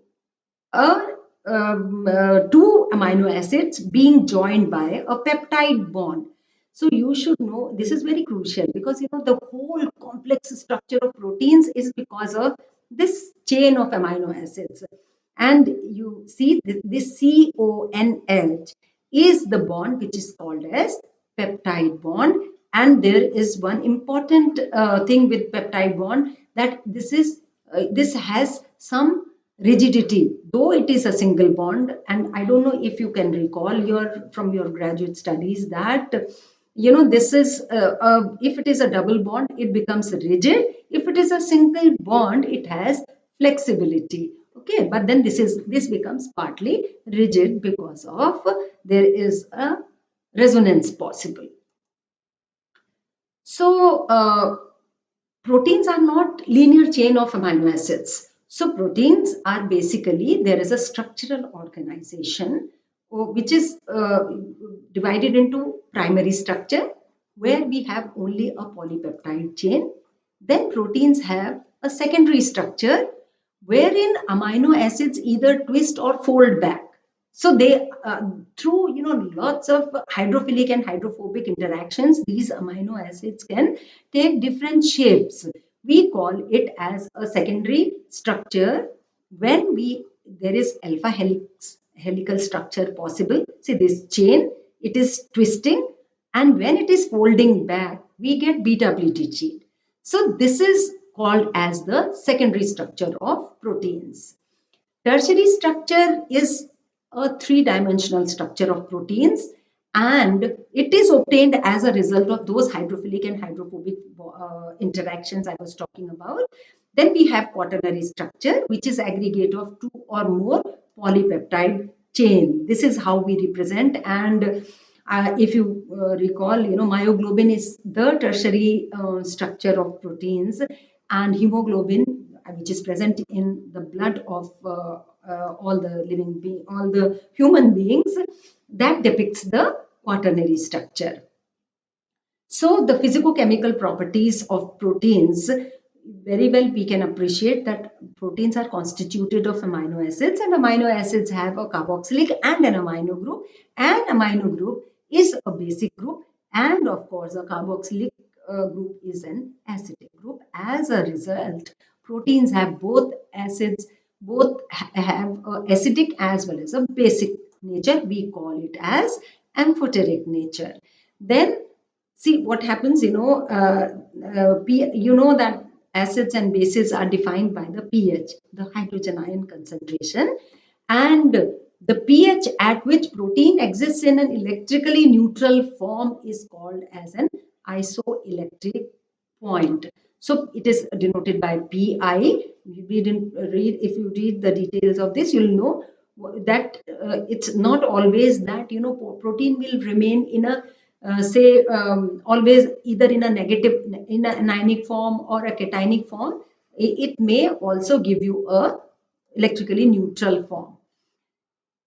a two amino acids being joined by a peptide bond. So you should know this is very crucial because the whole complex structure of proteins is because of this chain of amino acids. And you see this CONH is the bond which is called as peptide bond. And there is one important thing with peptide bond, that this has some rigidity, though it is a single bond. And I don't know if you can recall from your graduate studies that this is if it is a double bond, it becomes rigid. If it is a single bond, it has flexibility. Okay, but then this becomes partly rigid because of there is a resonance possible. So proteins are not linear chain of amino acids. So proteins are basically, there is a structural organization which is divided into primary structure, where we have only a polypeptide chain. Then proteins have a secondary structure wherein amino acids either twist or fold back. So they, through lots of hydrophilic and hydrophobic interactions, these amino acids can take different shapes. We call it as a secondary structure when there is alpha helical structure possible. See this chain, it is twisting, and when it is folding back, we get beta pleated chain. So this is called as the secondary structure of proteins. Tertiary structure is a three-dimensional structure of proteins, and it is obtained as a result of those hydrophilic and hydrophobic interactions I was talking about. Then we have quaternary structure, which is aggregate of two or more polypeptide chain. This is how we represent. And if you recall, myoglobin is the tertiary structure of proteins, and hemoglobin, which is present in the blood of all the human beings, that depicts the quaternary structure. So the physicochemical properties of proteins, very well we can appreciate that proteins are constituted of amino acids, and amino acids have a carboxylic and an amino group. An amino group is a basic group, and of course a carboxylic group is an acidic group. As a result, proteins have both acids, both have acidic as well as a basic nature. We call it as amphoteric nature. Then see what happens, that acids and bases are defined by the pH, the hydrogen ion concentration, and the pH at which protein exists in an electrically neutral form is called as an isoelectric point. So it is denoted by Pi. If you read the details of this, you'll know that it's not always that protein will remain in a always either in a negative, in an anionic form or a cationic form. It may also give you a electrically neutral form.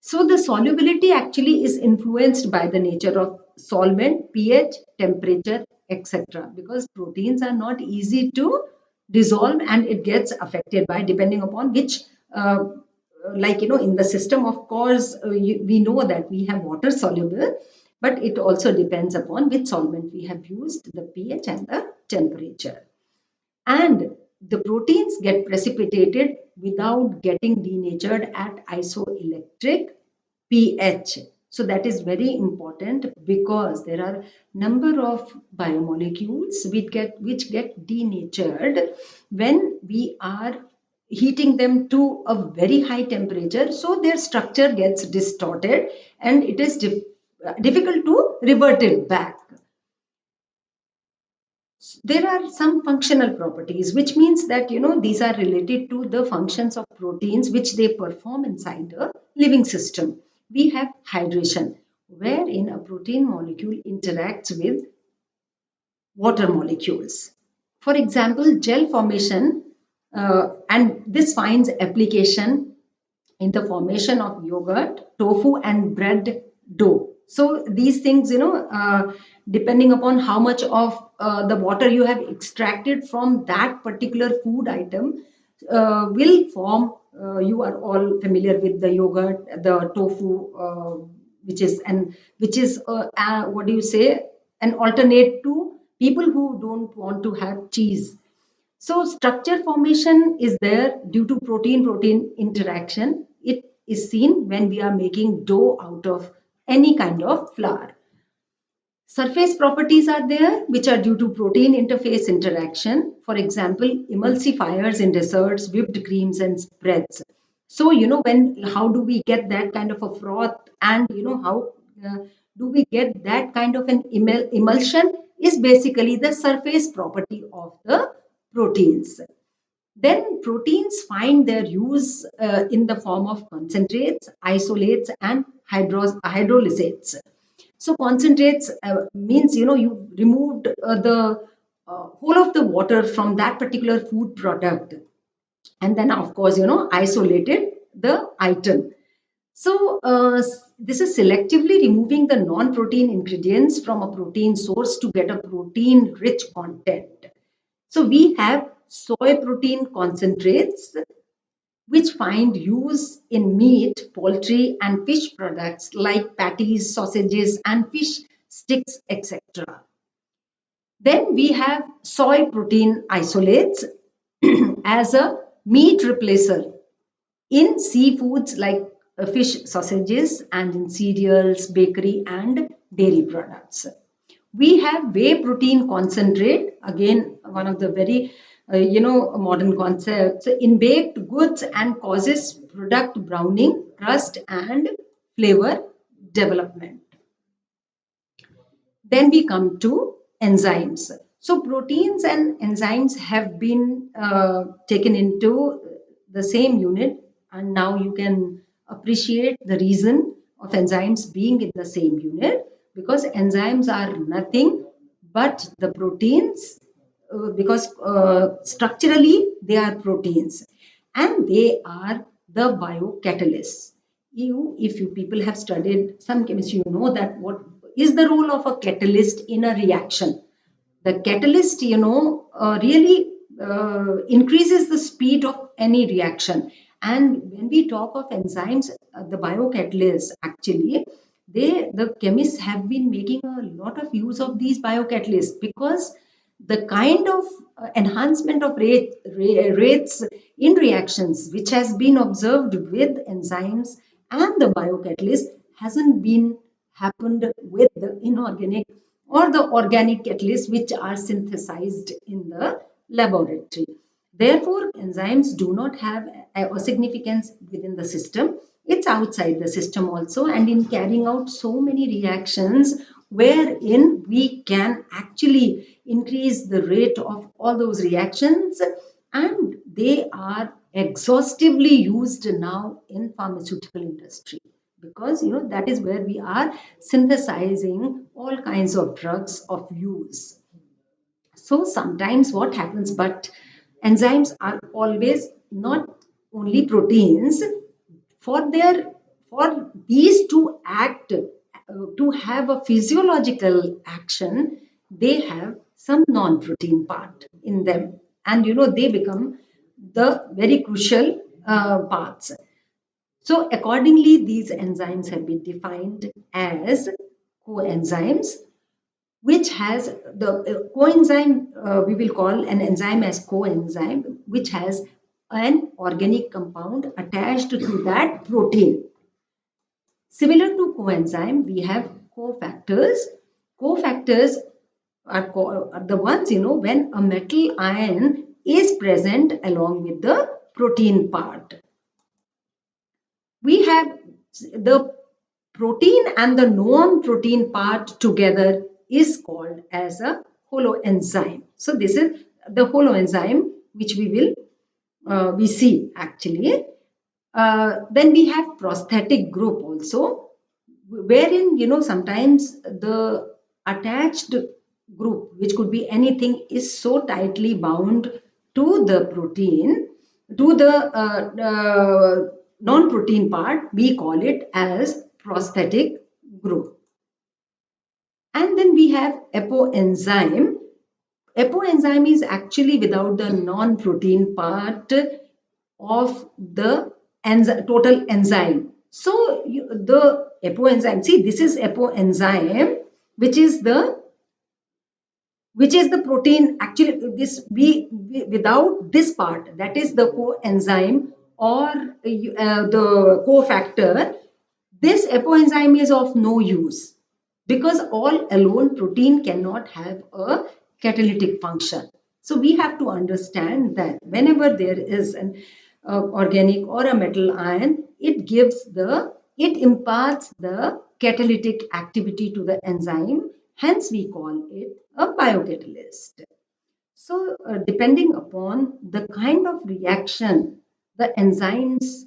So the solubility actually is influenced by the nature of solvent, pH, temperature, etc. Because proteins are not easy to dissolve, and it gets affected by depending upon which in the system, of course, we know that we have water soluble, but it also depends upon which solvent we have used, the pH and the temperature. And the proteins get precipitated without getting denatured at isoelectric pH. So that is very important, because there are number of biomolecules which get denatured when we are heating them to a very high temperature. So their structure gets distorted, and it is difficult to revert it back. There are some functional properties, which means that these are related to the functions of proteins which they perform inside the living system. We have hydration, wherein a protein molecule interacts with water molecules. For example, gel formation, and this finds application in the formation of yogurt, tofu, and bread dough. So these things, depending upon how much of the water you have extracted from that particular food item, will form. You are all familiar with the yogurt, the tofu, which is what do you say, an alternate to people who don't want to have cheese. So structure formation is there due to protein-protein interaction. It is seen when we are making dough out of any kind of flour. Surface properties are there which are due to protein interface interaction. For example, emulsifiers in desserts, whipped creams and spreads. So, how do we get that kind of a froth, and, how do we get that kind of an emulsion is basically the surface property of the proteins. Then proteins find their use in the form of concentrates, isolates, and hydrolysates. So concentrates means, you removed the whole of the water from that particular food product, and then of course, isolated the item. So this is selectively removing the non-protein ingredients from a protein source to get a protein-rich content. So we have soy protein concentrates, which find use in meat, poultry, and fish products like patties, sausages, and fish sticks, etc. Then we have soy protein isolates as a meat replacer in seafoods like fish sausages, and in cereals, bakery, and dairy products. We have whey protein concentrate, again, one of the very modern concepts in baked goods, and causes product browning, crust, and flavor development. Then we come to enzymes. So proteins and enzymes have been taken into the same unit, and now you can appreciate the reason of enzymes being in the same unit, because enzymes are nothing but the proteins, because structurally they are proteins, and they are the biocatalysts. If you people have studied some chemistry, you know that what is the role of a catalyst in a reaction. The catalyst, really increases the speed of any reaction. And when we talk of enzymes, the biocatalysts, actually, the chemists have been making a lot of use of these biocatalysts, because the kind of enhancement of rates in reactions which has been observed with enzymes and the biocatalyst hasn't been happened with the inorganic or the organic catalysts which are synthesized in the laboratory. Therefore, enzymes do not have a significance within the system. It's outside the system also, and in carrying out so many reactions wherein we can actually increase the rate of all those reactions, and they are exhaustively used now in pharmaceutical industry, because that is where we are synthesizing all kinds of drugs of use. So sometimes what happens, but enzymes are always not only proteins. For their for these to act, to have a physiological action, they have some non-protein part in them, and they become the very crucial parts. So accordingly, these enzymes have been defined as coenzymes, which has the coenzyme, we will call an enzyme as coenzyme, which has an organic compound attached to that protein. Similar to coenzyme, we have cofactors. Cofactors are the ones, when a metal ion is present along with the protein part. We have the protein and the non-protein part together is called as a holoenzyme. So this is the holoenzyme which we see actually. Then we have prosthetic group also, wherein sometimes the attached group, which could be anything, is so tightly bound to the protein, to the non-protein part. We call it as prosthetic group. And then we have apoenzyme. Apoenzyme is actually without the non-protein part of the total enzyme. So the apoenzyme, see, this is apoenzyme, which is the protein. Actually, this we without this part, that is the coenzyme or the cofactor, this apoenzyme is of no use, because all alone protein cannot have a catalytic function. So we have to understand that whenever there is an organic or a metal ion, it imparts the catalytic activity to the enzyme. Hence, we call it a biocatalyst. So, depending upon the kind of reaction the enzymes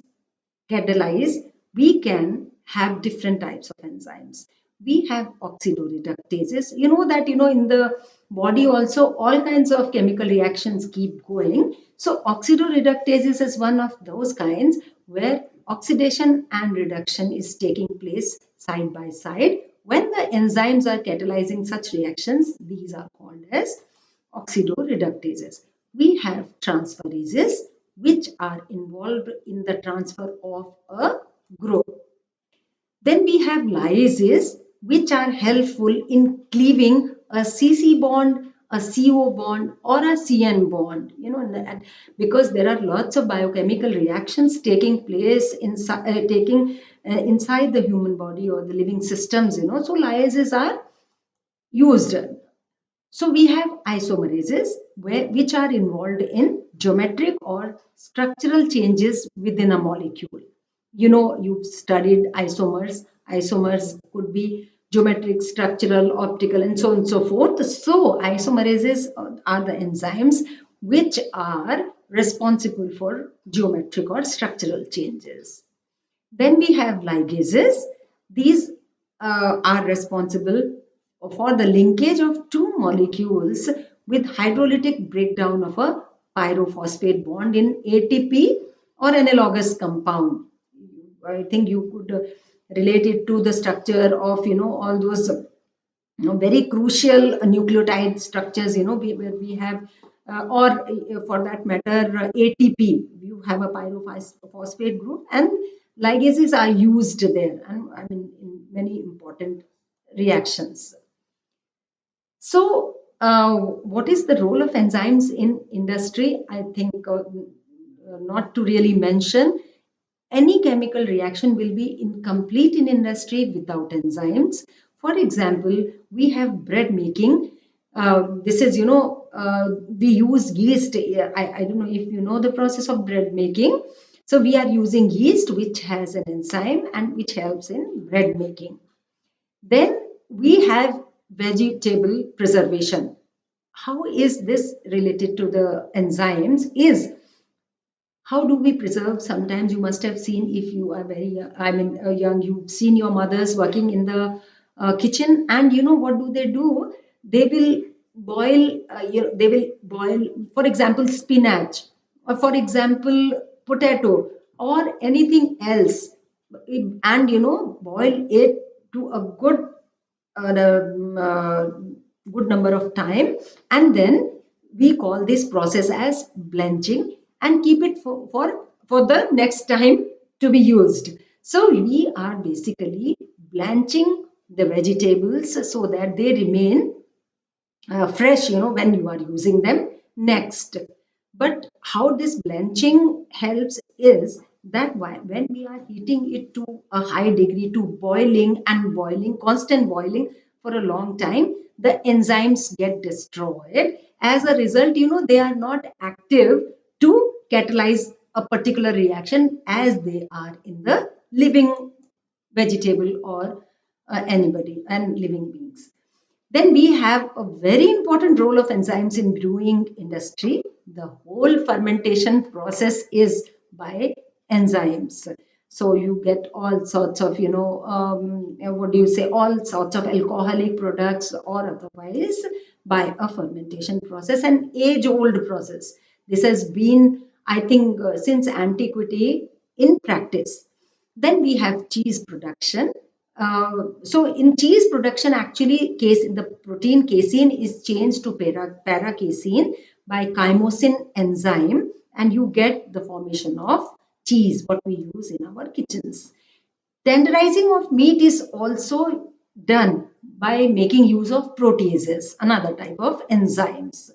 catalyze, we can have different types of enzymes. We have oxidoreductases. You know that in the body also all kinds of chemical reactions keep going. So oxidoreductases is one of those kinds where oxidation and reduction is taking place side by side. When the enzymes are catalyzing such reactions, these are called as oxidoreductases. We have transferases, which are involved in the transfer of a group. Then we have lyases, which are helpful in cleaving a CC bond, a CO bond, or a CN bond. Because there are lots of biochemical reactions taking place inside the human body or the living systems. So lyases are used. So we have isomerases, which are involved in geometric or structural changes within a molecule. You've studied isomers. Isomers could be geometric, structural, optical, and so on and so forth. So isomerases are the enzymes which are responsible for geometric or structural changes. Then we have ligases. These are responsible for the linkage of two molecules with hydrolytic breakdown of a pyrophosphate bond in ATP or analogous compound. I think you could relate it to the structure of all those very crucial nucleotide structures, where we have, or for that matter, ATP, you have a pyrophosphate group, and ligases are used there, and I mean in many important reactions. So, what is the role of enzymes in industry? I think not to really mention. Any chemical reaction will be incomplete in industry without enzymes. For example, we have bread making. This is, we use yeast. I don't know if you know the process of bread making. So we are using yeast, which has an enzyme and which helps in bread making. Then we have vegetable preservation. How is this related to the enzymes? Is how do we preserve? Sometimes you must have seen, if you are very young, young, you've seen your mothers working in the kitchen, and what do? They will boil, for example, spinach, or for example, potato, or anything else, and boil it to a good number of time, and then we call this process as blanching, and keep it for the next time to be used. So we are basically blanching the vegetables so that they remain fresh, when you are using them next. But how this blanching helps is that when we are heating it to a high degree, to boiling and boiling, constant boiling for a long time, the enzymes get destroyed. As a result, they are not active to catalyze a particular reaction as they are in the living vegetable or anybody and living beings. Then we have a very important role of enzymes in brewing industry. The whole fermentation process is by enzymes. So you get all sorts of, what do you say, all sorts of alcoholic products or otherwise by a fermentation process, an age-old process. This has been, I think, since antiquity in practice. Then we have cheese production. So in cheese production, actually, the protein casein is changed to para-casein by chymosin enzyme, and you get the formation of cheese, what we use in our kitchens. Tenderizing of meat is also done by making use of proteases, another type of enzymes.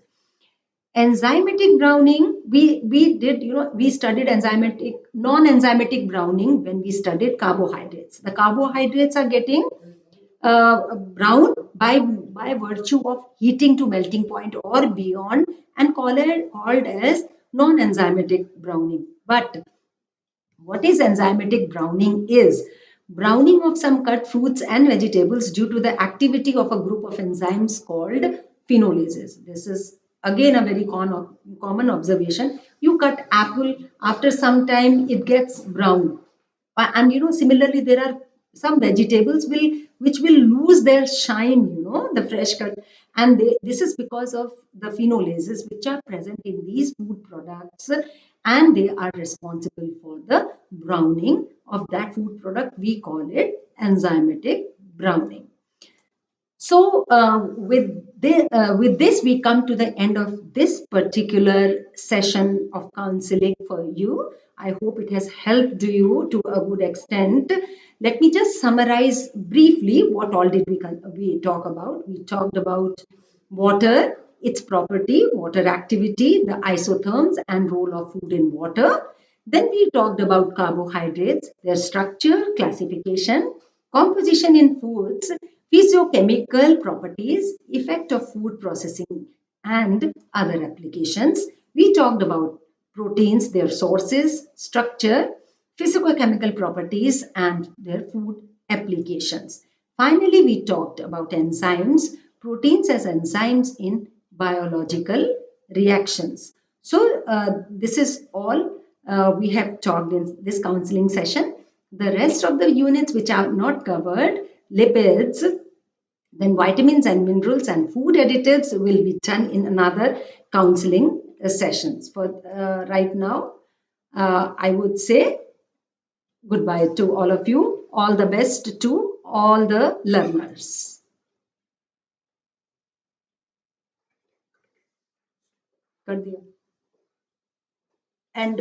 Enzymatic browning, we did, we studied enzymatic, non-enzymatic browning when we studied carbohydrates. The carbohydrates are getting brown by virtue of heating to melting point or beyond, and called as non-enzymatic browning. But what is enzymatic browning is browning of some cut fruits and vegetables due to the activity of a group of enzymes called phenolases. This is again a very common observation. You cut apple, after some time it gets brown. And similarly, there are some vegetables which will lose their shine, the fresh cut, and this is because of the phenolases which are present in these food products, and they are responsible for the browning of that food product. We call it enzymatic browning. So, with this, we come to the end of this particular session of counseling for you. I hope it has helped you to a good extent. Let me just summarize briefly what all did we talk about. We talked about water, its property, water activity, the isotherms and role of food in water. Then we talked about carbohydrates, their structure, classification, composition in foods, physiochemical properties, effect of food processing, and other applications. We talked about proteins, their sources, structure, physicochemical properties, and their food applications. Finally, we talked about enzymes, proteins as enzymes in biological reactions. So, this is all we have talked in this counseling session. The rest of the units which are not covered, lipids, then vitamins and minerals and food additives, will be done in another counseling sessions. For right now, I would say goodbye to all of you. All the best to all the learners. कर दिया. And